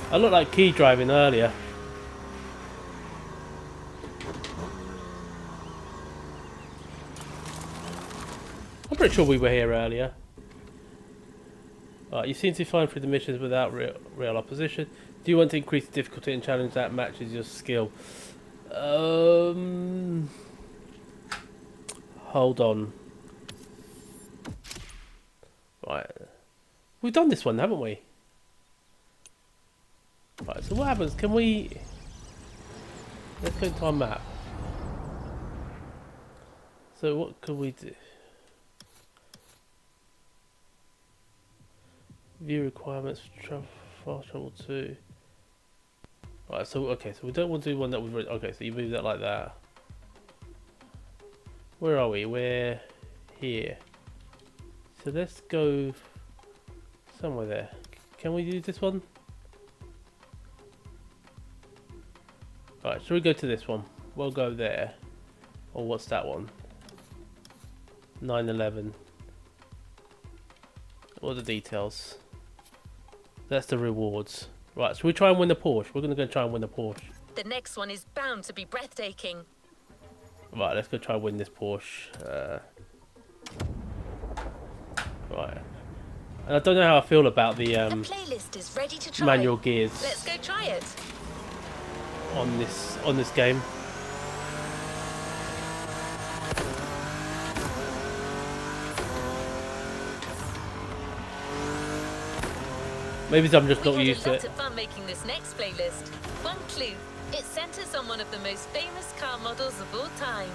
I looked like key driving earlier. I'm pretty sure we were here earlier. You seem to be flying through the missions without real opposition. Do you want to increase the difficulty and challenge that matches your skill? Hold on. Right. We've done this one, haven't we? Right, so what happens? Can we... Let's go to our map. So what can we do? View requirements, fast travel 2. Right, so okay, so we don't want to do one that we've already... Okay, so you move that like that. Where are we? We're here. So let's go somewhere there. Can we do this one? Right, should we go to this one? We'll go there. Or what's that one? 911. What are the details? That's the rewards. Right, so we try and win the Porsche. We're going to go try and win the Porsche. The next one is bound to be breathtaking. Right, let's go try and win this Porsche. Right. And I don't know how I feel about the A playlist is ready to try. manual gears Let's go try it. on this game. Maybe I'm just We not had used a to lot it. of fun making this next playlist. One clue: it centers on one of the most famous car models of all time.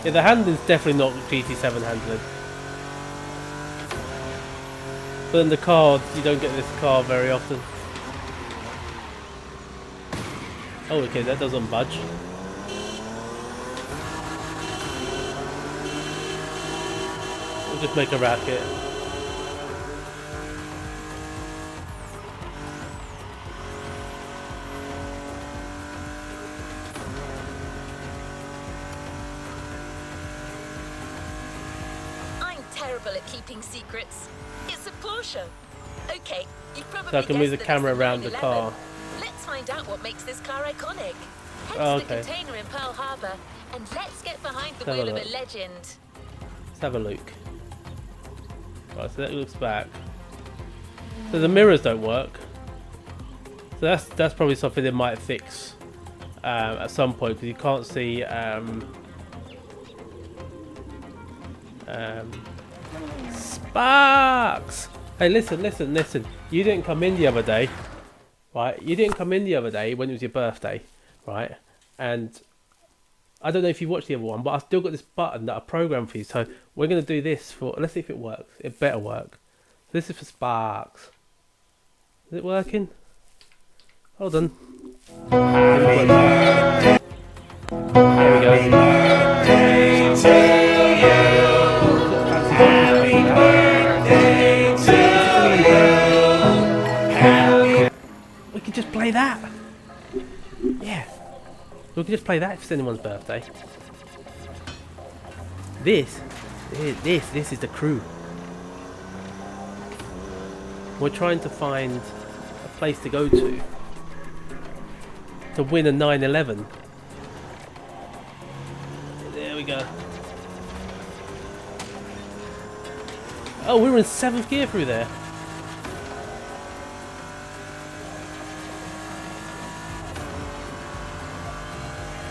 Yeah, the handling's definitely not GT7 handling. But in the car, you don't get this car very often. Oh, okay, that doesn't budge. We'll just make a racket. I'm terrible at keeping secrets. It's a Porsche. Okay, you probably So I can move the guessed that camera it's a around the 911. car. Let's find out what makes this car iconic. Head Oh, to the okay. container in Pearl Harbor, and let's get behind the Let's have wheel a of a look. legend. Let's have a look. Right, so that looks back. So the mirrors don't work. So that's probably something they might fix at some point, because you can't see sparks. Hey, listen. You didn't come in the other day, right? You didn't come in the other day when it was your birthday, right? And I don't know if you watched the other one, but I've still got this button that I programmed for you. So we're going to do this for, let's see if it works. It better work. This is for sparks. Is it working? Hold on. There we go. We can just play that. Yeah. We can just play that if it's anyone's birthday. This is the crew. We're trying to find a place to go to win a 911. There we go. Oh, we were in 7th gear through there.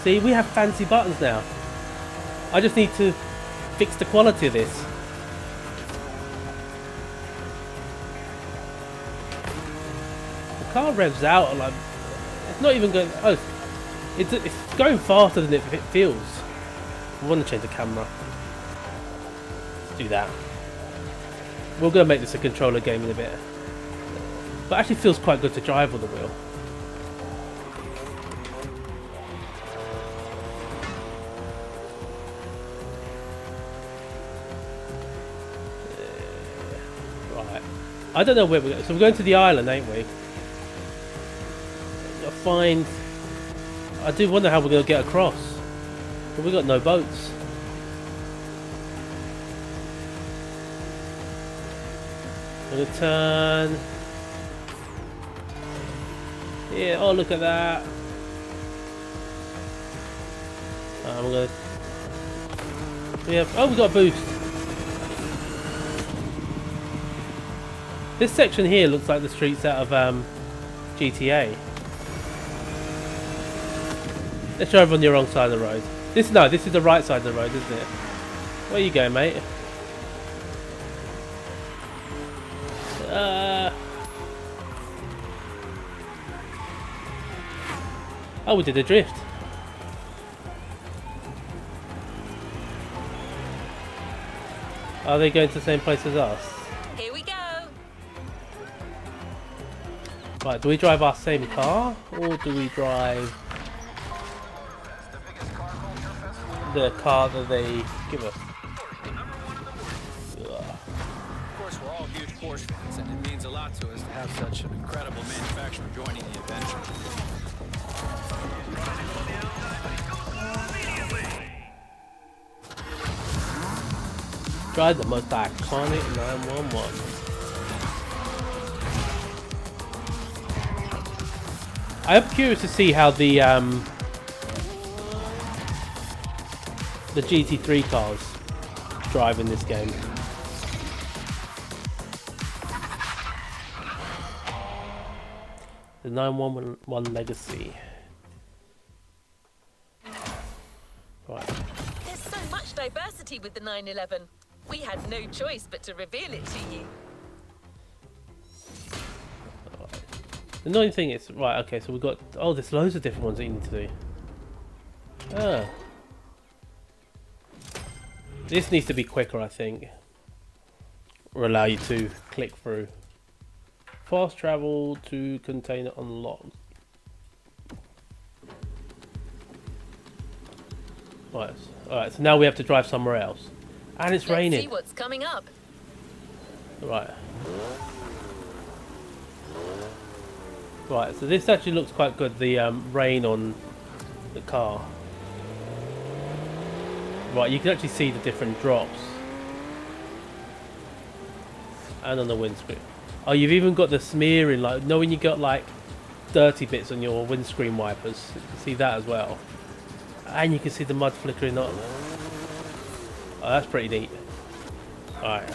See, we have fancy buttons now. I just need to fix the quality of this. The car revs out like it's not even going. Oh, it's going faster than it feels. I want to change the camera. Let's do that. We're going to make this a controller game in a bit, but it actually feels quite good to drive on the wheel. Right, I don't know where we're going. So we're going to the island, ain't we? I do wonder how we're going to get across, but we've got no boats. I'm going to turn. Yeah, oh look at that. I'm going to. Oh, we got a boost. This section here looks like the streets out of GTA. Let's drive on the wrong side of the road. This is the right side of the road, isn't it? Where you going, mate? Oh, we did a drift. Are they going to the same place as us? Here we go. Right, do we drive our same car, or do we drive the car that they give us? Of course, we're all huge Porsche fans, and it means a lot to us to have such an incredible manufacturer joining the adventure. Drive the most iconic 911. I am curious to see how the GT3 cars drive in this game. The 911 Legacy. Right. There's so much diversity with the 911. We had no choice but to reveal it to you. The annoying thing is, right, okay, so we've got, oh, there's loads of different ones that you need to do. Ah. This needs to be quicker, I think. Or allow you to click through. Fast travel to container unlocked. Right, alright, so now we have to drive somewhere else. And it's raining. Let's see what's coming up. Right. Right, so this actually looks quite good, the rain on the car. Right, you can actually see the different drops. And on the windscreen. Oh, you've even got the smearing, like, when you got like dirty bits on your windscreen wipers. You can see that as well. And you can see the mud flickering up. Oh, that's pretty neat. Alright.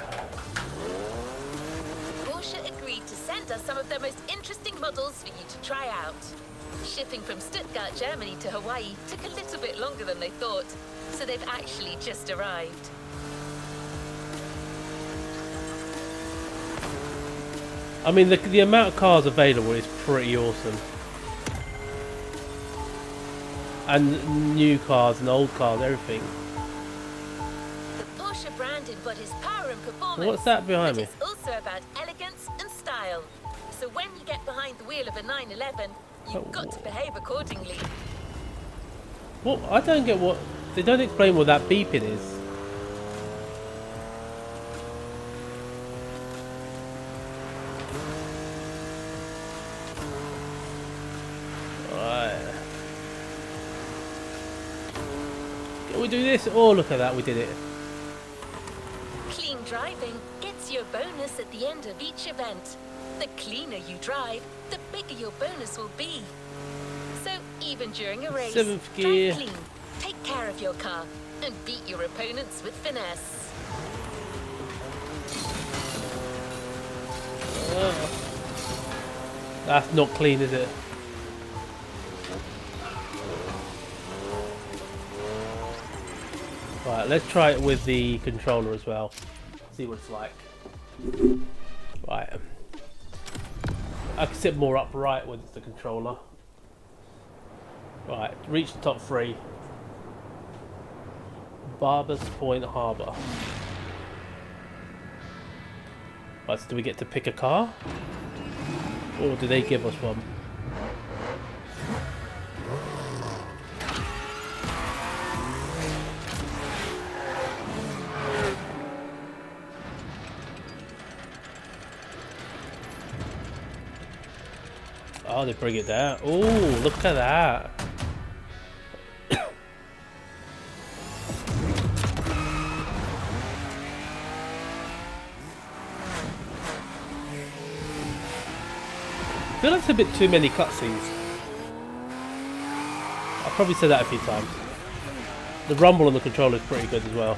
Porsche agreed to send us some of their most interesting models for you to try out. Shipping from Stuttgart, Germany to Hawaii took a little bit longer than they thought, so they've actually just arrived. I mean, the amount of cars available is pretty awesome. And new cars and old cars, everything. The Porsche brand embodies power and performance. What's that behind me? But it's also about elegance and style. So when you get behind the wheel of a 911, you've got to behave accordingly. What? I don't get what... They don't explain what that beeping is. Alright. Can we do this? Oh, look at that, we did it. Clean driving gets you a bonus at the end of each event. The cleaner you drive, the bigger your bonus will be. So even during a race, 7th gear. drive clean, take care of your car, and beat your opponents with finesse. That's not clean, is it? Right, let's try it with the controller as well. See what it's like. Right. I can sit more upright with the controller. Right, reach the top 3. Barber's Point Harbour. Right, so do we get to pick a car? Or do they give us one? Oh, they bring it down. Oh, look at that. I feel like it's a bit too many cutscenes. I've probably said that a few times. The rumble on the controller is pretty good as well.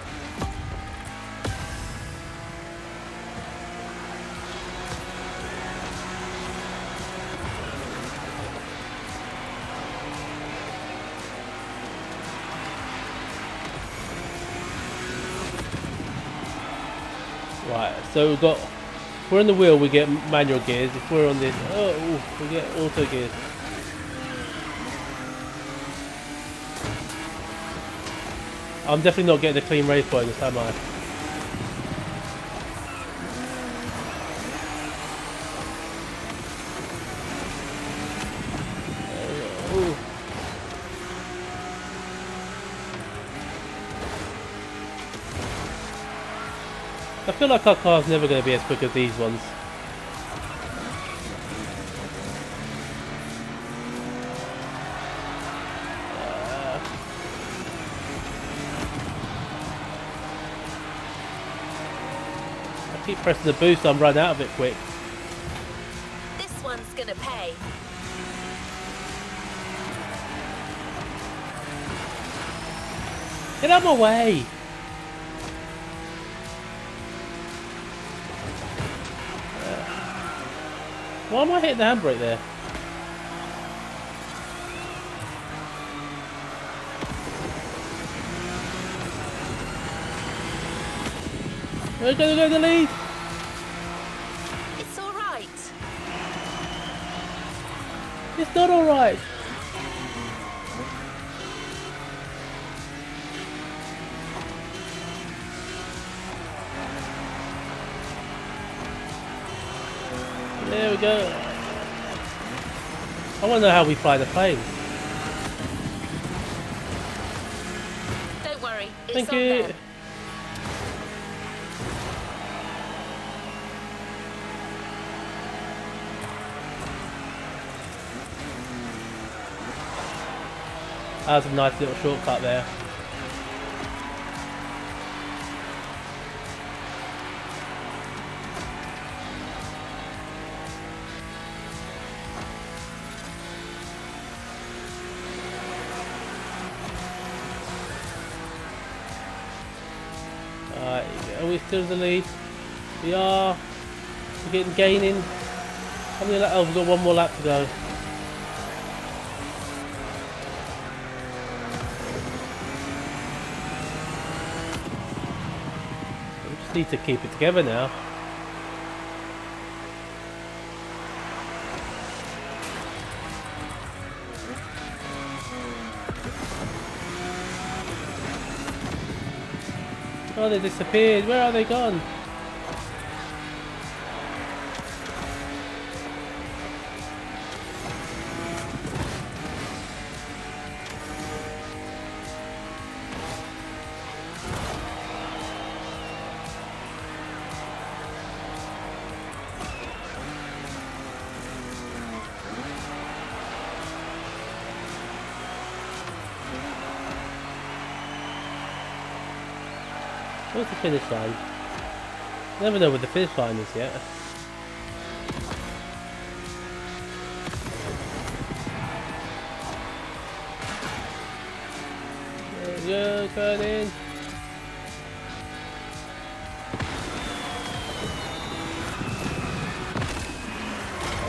Right, so we've got... If we're on the wheel, we get manual gears. If we're on this, we get auto gears. I'm definitely not getting a clean race bonus, am I? I feel like our car's never going to be as quick as these ones. I keep pressing the boost, I'm running out of it quick. This one's gonna pay. Get out of my way! Why am I hitting the handbrake there? We're gonna go to the lead! It's alright. It's not alright! There we go. I want to know how we fly the plane. Don't worry, it's Thank on you. them. That was a nice little shortcut there. Alright, are we still in the lead? We are. We're getting gaining. How many laps? Oh, we've got one more lap to go. Just need to keep it together now. Oh, they disappeared. Where are they gone? Where's the finish line? Never know where the finish line is yet. There we go, going in.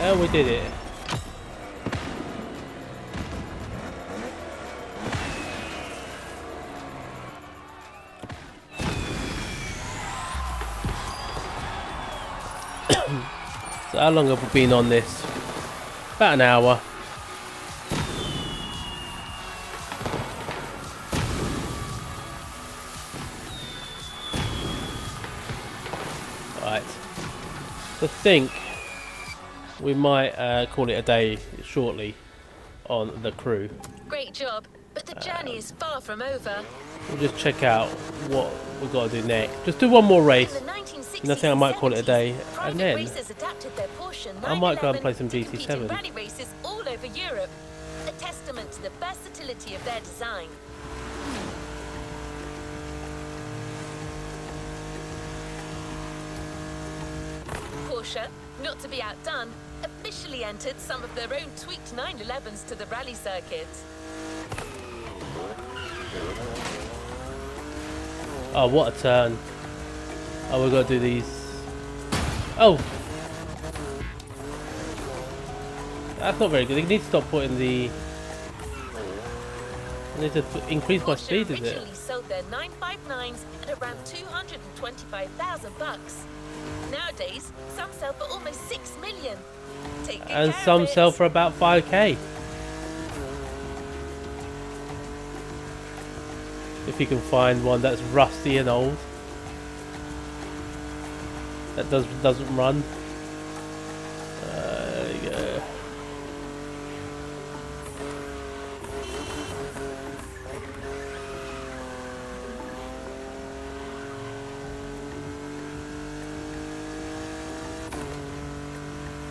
Oh, we did it. So how long have we been on this? About an hour. Right. So I think we might call it a day shortly on the crew. Great job, but the journey is far from over. We'll just check out what we've got to do next. Just do one more race. In the 1960s And I think I might call it a day, private and then racers adapted their Porsche I might go and 911 play some to compete in GT7. rally races all over Europe. A testament to the versatility of their design. Porsche, not to be outdone, officially entered some of their own tweaked 911s to the rally circuit. Oh, what a turn. Oh, we've got to do these. Oh! That's not very good. You need to stop putting the... I need to increase my speed, is it? Originally sold their 959s at around $225,000. Nowadays, some sell for almost $6 million. Take good And care some of it. sell for about 5k. If you can find one that's rusty and old. That doesn't run. There you go.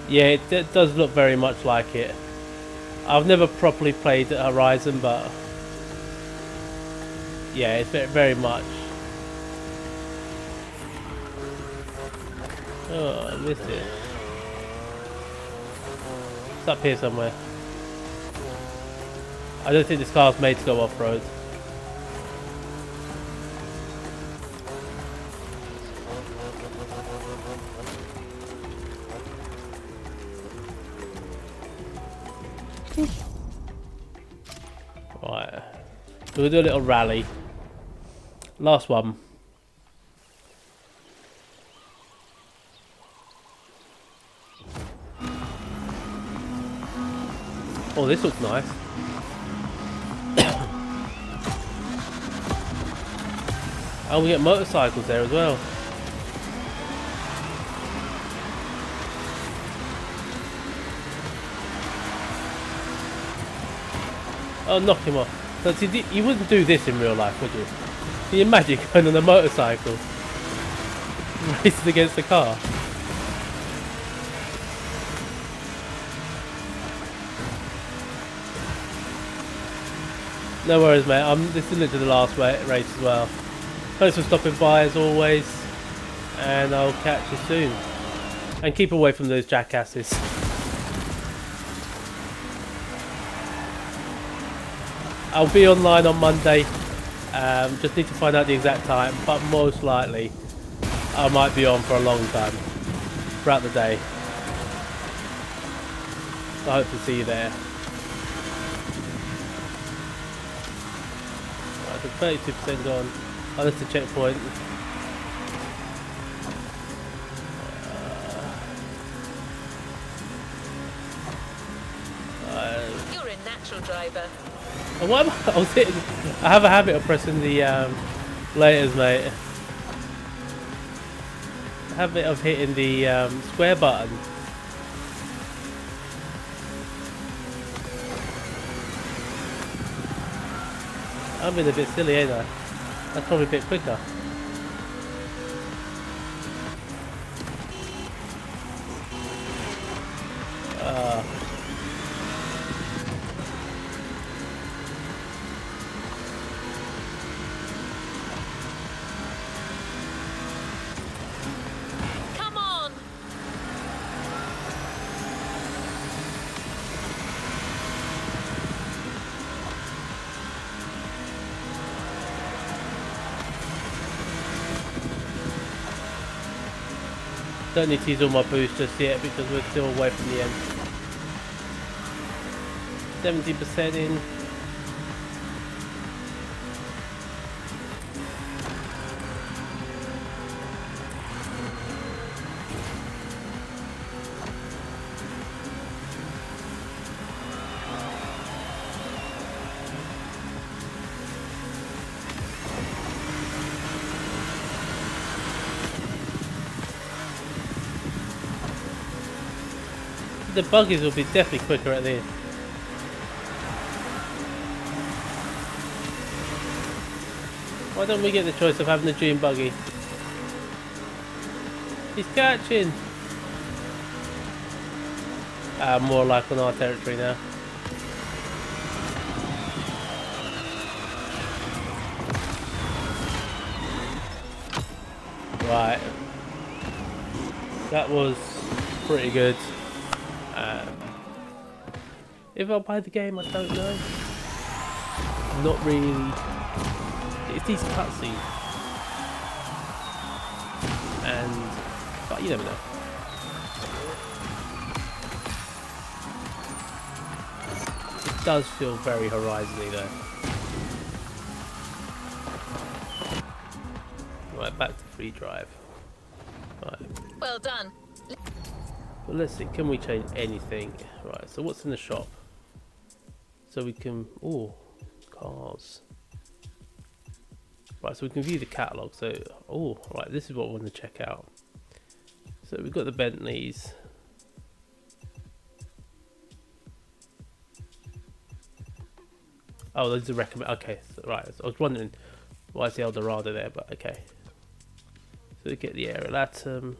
Yeah, it does look very much like it. I've never properly played Horizon, but yeah, it's very much. Oh, I missed it. It's up here somewhere. I don't think this car's made to go off-road. Right. So we'll do a little rally. Last one. Oh, this looks nice. Oh, we get motorcycles there as well. Oh, knock him off. So, see, you wouldn't do this in real life, would you? Can you imagine going on a motorcycle? Racing against the car? No worries, mate. This is literally the last race as well. Thanks for stopping by as always, and I'll catch you soon. And keep away from those jackasses. I'll be online on Monday. Just need to find out the exact time, but most likely I might be on for a long time throughout the day. So I hope to see you there. Right, so 32% gone. Oh, that's the checkpoint. actual driver. And what I was hitting, I have a habit of pressing the laters, mate. A habit of hitting the square button. I'm being a bit silly, ain't I? That's probably a bit quicker. Come on! Don't need to use all my boost just yet because we're still away from the end. 70% in. The buggies will be definitely quicker at this. Why don't we get the choice of having the June buggy? He's catching! More like on our territory now. Right. That was pretty good. If I'll buy the game, I don't know. Not really. It's these cutscenes, but you never know. It does feel very Horizon-y though. Right, back to free drive. Right. Well done. But let's see, can we change anything? Right, so what's in the shop? So we can, cars. Right, so we can view the catalogue. So, right, this is what we want to check out. So we've got the Bentleys. Oh, those are recommend. Okay, so, right. So I was wondering why is the Eldorado there, but okay. So we get the Aerial Atom.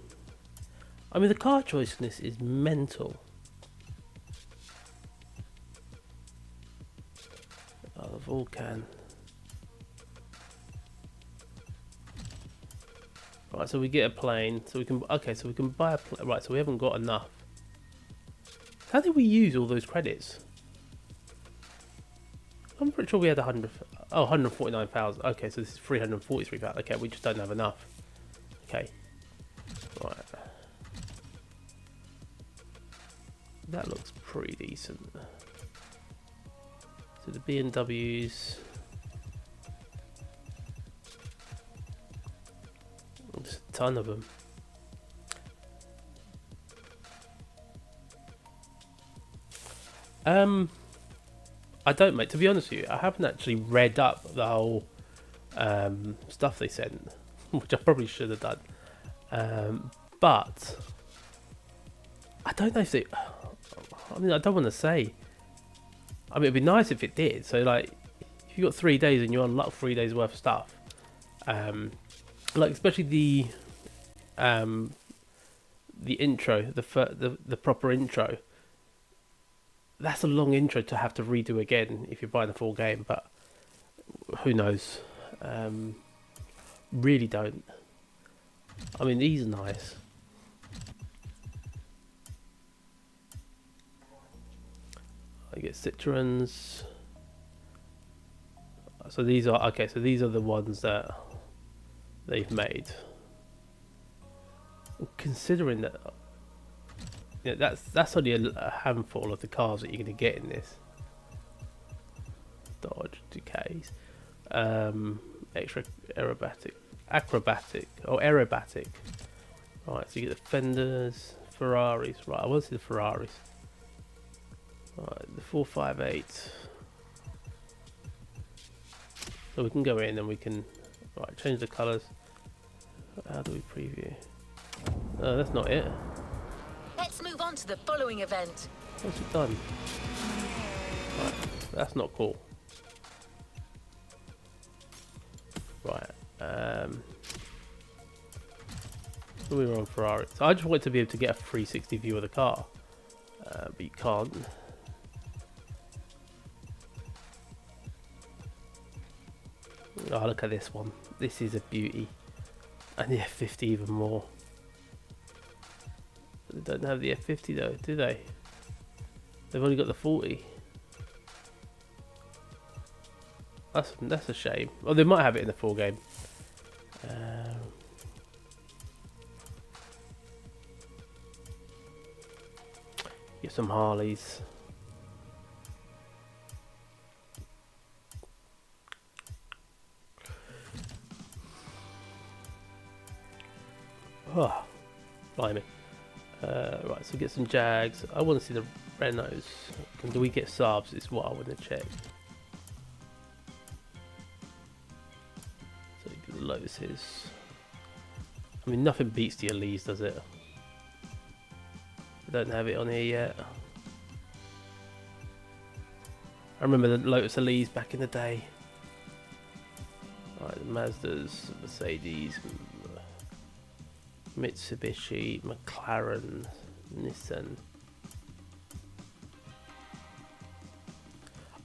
I mean, the car choice in this is mental. Oh, the Vulcan. Right, so we get a plane. So we can. Okay, so we can buy a plane. Right, so we haven't got enough. How did we use all those credits? I'm pretty sure we had 100. Oh, 149,000. Okay, so this is 343,000. Okay, we just don't have enough. Okay. Right. That looks pretty decent. So the BMWs. Just a ton of them. I don't, mate. To be honest with you, I haven't actually read up the whole stuff they sent, which I probably should have done. But I don't know if they. I mean, I don't want to say. I mean, it'd be nice if it did. So, like, if you got 3 days and you unlock 3 days worth of stuff, like especially the intro, the proper intro. That's a long intro to have to redo again if you're buying the full game, but who knows? Really don't. I mean, these are nice. I get Citroens. So these are okay. So these are the ones that they've made. Considering that. Yeah, that's only a handful of the cars that you're going to get in this. Dodge, Decays, extra acrobatic. Right, so you get the Fenders, Ferraris. Right, I want to see the Ferraris. Right, the 458. So we can go in and we can change the colours. How do we preview? No, that's not it. Let's move on to the following event. What's it done? Right, that's not cool. Right. So we were on Ferrari. So I just wanted to be able to get a 360 view of the car, but you can't. Oh, look at this one. This is a beauty. And the F50 even more. They don't have the F50 though, do they? They've only got the 40. That's a shame. Well, they might have it in the full game. Get some Harleys. Oh, blimey. Right, so get some Jags. I want to see the Renaults. Do we get subs? Is what I want to check. So do the Lotuses. I mean, nothing beats the Elise, does it? I don't have it on here yet. I remember the Lotus Elise back in the day. Right, the Mazdas, Mercedes, Mitsubishi, McLaren, Nissan.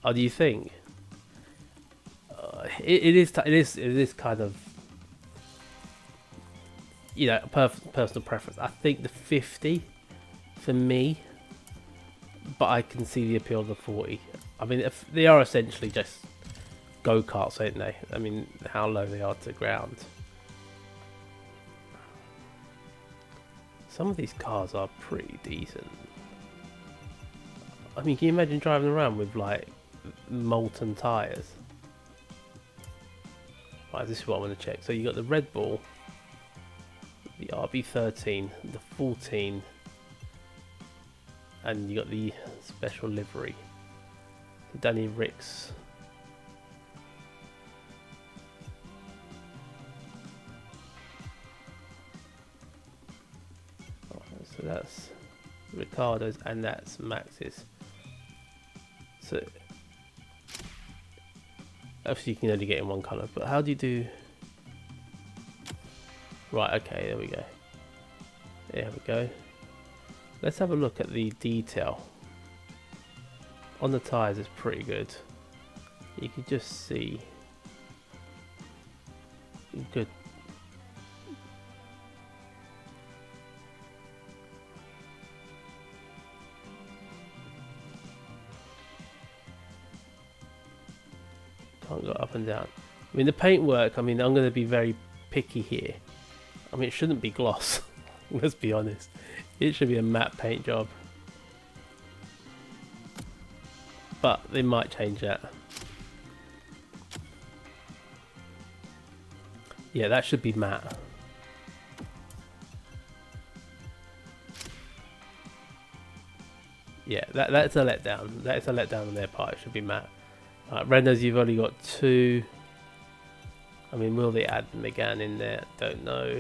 Oh, do you think? It is kind of, you know, personal preference. I think the 50 for me, but I can see the appeal of the 40. I mean, if they are essentially just go-karts, aren't they? I mean, how low they are to the ground. Some of these cars are pretty decent. I mean, can you imagine driving around with like molten tyres? Right, this is what I want to check. So you got the Red Bull, the RB13, the 14, and you got the special livery. So Danny Ricks. So that's Ricardo's and that's Max's. So obviously you can only get in one colour, but how do you do? Right, okay, there we go. There we go. Let's have a look at the detail. On the tyres it's pretty good. You can just see good. Can't go up and down. I mean, the paintwork, I mean, I'm going to be very picky here. I mean, it shouldn't be gloss. Let's be honest. It should be a matte paint job. But they might change that. Yeah, that should be matte. Yeah, that's a letdown. That's a letdown on their part. It should be matte. Renaults, you've only got 2. I mean, will they add Megane in there? Don't know.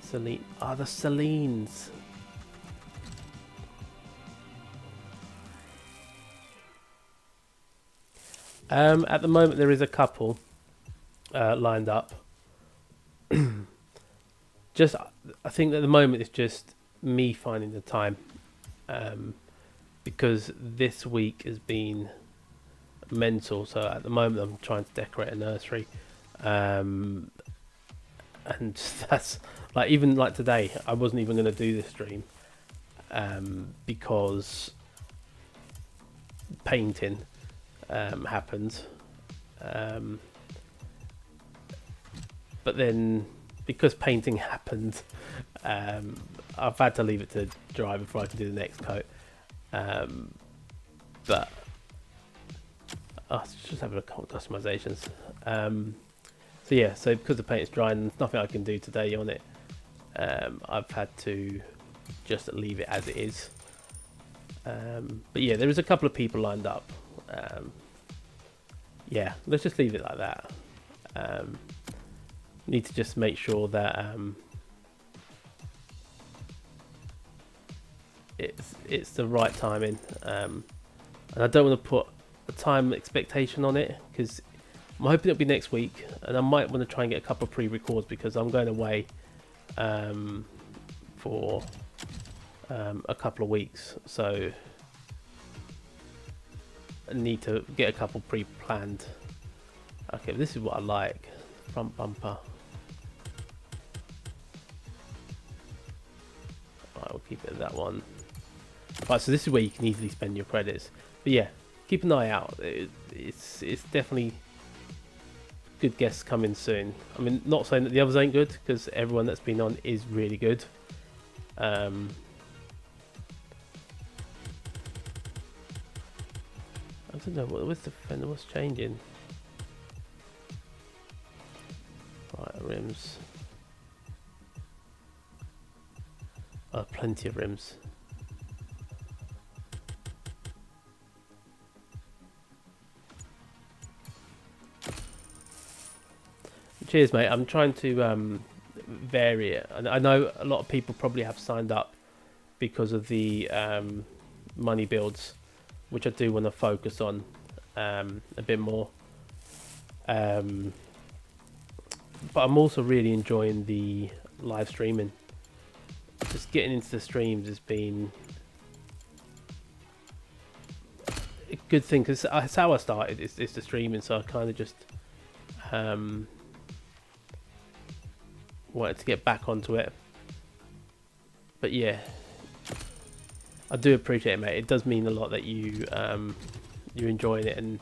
Celine. Ah, the Celines. At the moment, there is a couple lined up. Just, I think at the moment it's just me finding the time, because this week has been mental. So at the moment I'm trying to decorate a nursery, and that's like, even like today I wasn't even going to do this stream because painting happened, but then because painting happened, I've had to leave it to dry before I can do the next coat, but just have a look at customizations. So yeah, so because the paint is dry and there's nothing I can do today on it, I've had to just leave it as it is. But yeah, there is a couple of people lined up. Yeah, let's just leave it like that. Need to just make sure that it's the right timing, and I don't want to put a time expectation on it, because I'm hoping it'll be next week, and I might want to try and get a couple of pre-records because I'm going away for a couple of weeks, so I need to get a couple pre-planned. Okay, this is what I like. Front bumper. Right, we'll keep it at that one. Right, so this is where you can easily spend your credits. But yeah, keep an eye out. It's definitely good guests coming soon. I mean, not saying that the others ain't good, because everyone that's been on is really good. I don't know what's the fender, what's changing. Right, rims. Plenty of rims. Cheers, mate. I'm trying to vary it. And I know a lot of people probably have signed up because of the money builds, which I do want to focus on a bit more. But I'm also really enjoying the live streaming. Just getting into the streams has been a good thing, because that's how I started. It's the streaming, so I kind of just wanted to get back onto it. But yeah, I do appreciate it, mate. It does mean a lot that you're enjoying it, and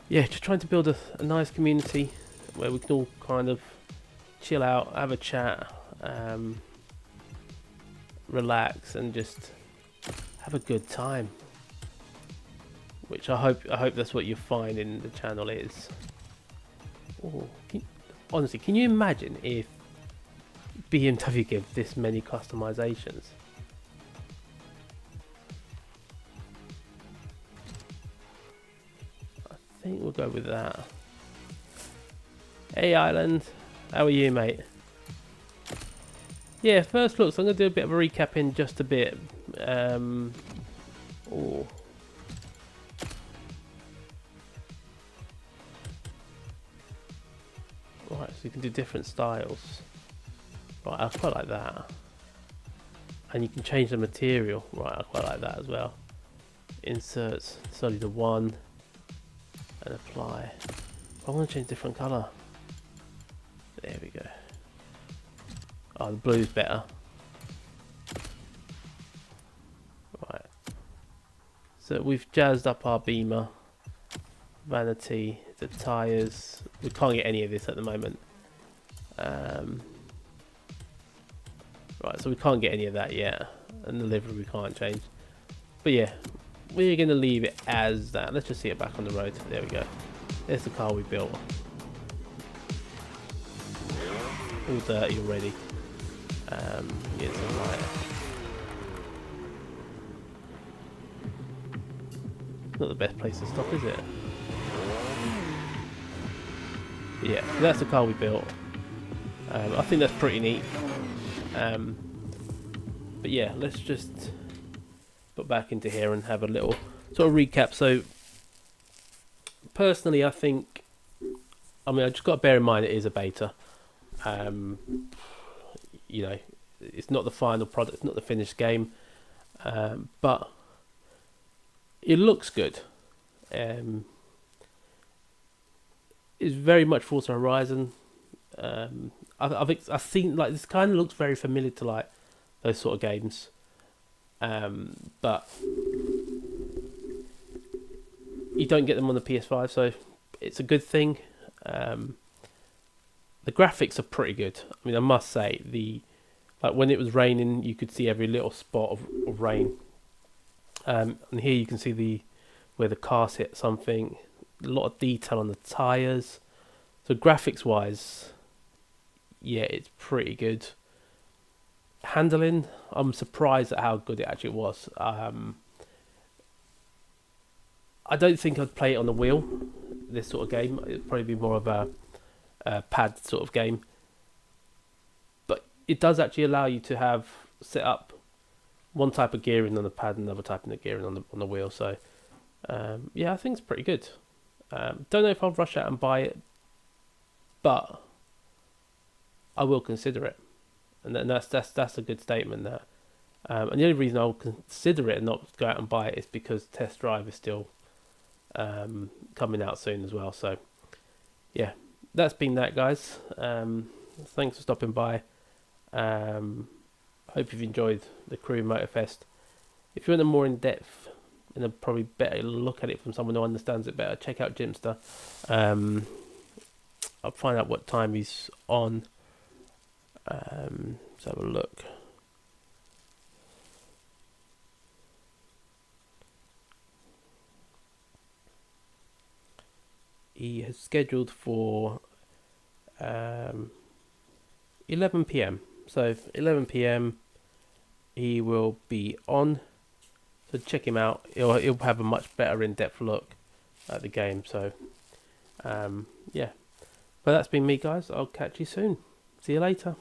yeah, just trying to build a nice community where we can all kind of chill out, have a chat, relax, and just have a good time. Which I hope that's what you find in the channel is. Oh, honestly, can you imagine if BMW give this many customizations? I think we'll go with that. Hey Island, how are you, mate? Yeah, first looks, I'm going to do a bit of a recap in just a bit. Oh. Right, so you can do different styles. Right, I quite like that. And you can change the material. Right, I quite like that as well. Inserts, it's only the one. And apply. I want to change different colour. There we go. Oh, the blue's better. Right. So we've jazzed up our Beamer. Vanity, the tyres. We can't get any of this at the moment. Right, so we can't get any of that yet. And the livery we can't change. But yeah, we're going to leave it as that. Let's just see it back on the road. There we go. There's the car we built. All dirty already. Get some light. Not the best place to stop, is it? But yeah, that's the car we built. I think that's pretty neat. But yeah, let's just put back into here and have a little sort of recap. So personally, I think, I just got to bear in mind it is a beta. You know, it's not the final product, it's not the finished game, but it looks good. It's very much Forza Horizon. I've seen, like, this kind of looks very familiar to like those sort of games, but you don't get them on the PS5, so it's a good thing. The graphics are pretty good. I mean, I must say, like when it was raining, you could see every little spot of rain. And here you can see where the cars hit something. A lot of detail on the tyres. So graphics wise, yeah, it's pretty good. Handling, I'm surprised at how good it actually was. I don't think I'd play it on the wheel, this sort of game. It'd probably be more of a pad sort of game. But it does actually allow you to have set up one type of gearing on the pad and another type of gearing on the wheel. So yeah, I think it's pretty good. Don't know if I'll rush out and buy it, but I will consider it. And that's a good statement there. And the only reason I'll consider it and not go out and buy it is because Test Drive is still coming out soon as well. So yeah, that's been that, guys. Thanks for stopping by. Hope you've enjoyed the Crew Motorfest. If you want a more in-depth and a probably better look at it from someone who understands it better, check out Jimster. I'll find out what time he's on. Let's have a look. He has scheduled for 11 PM. So 11 PM he will be on. So check him out. He'll have a much better in-depth look at the game. So yeah. But that's been me, guys. I'll catch you soon. See you later.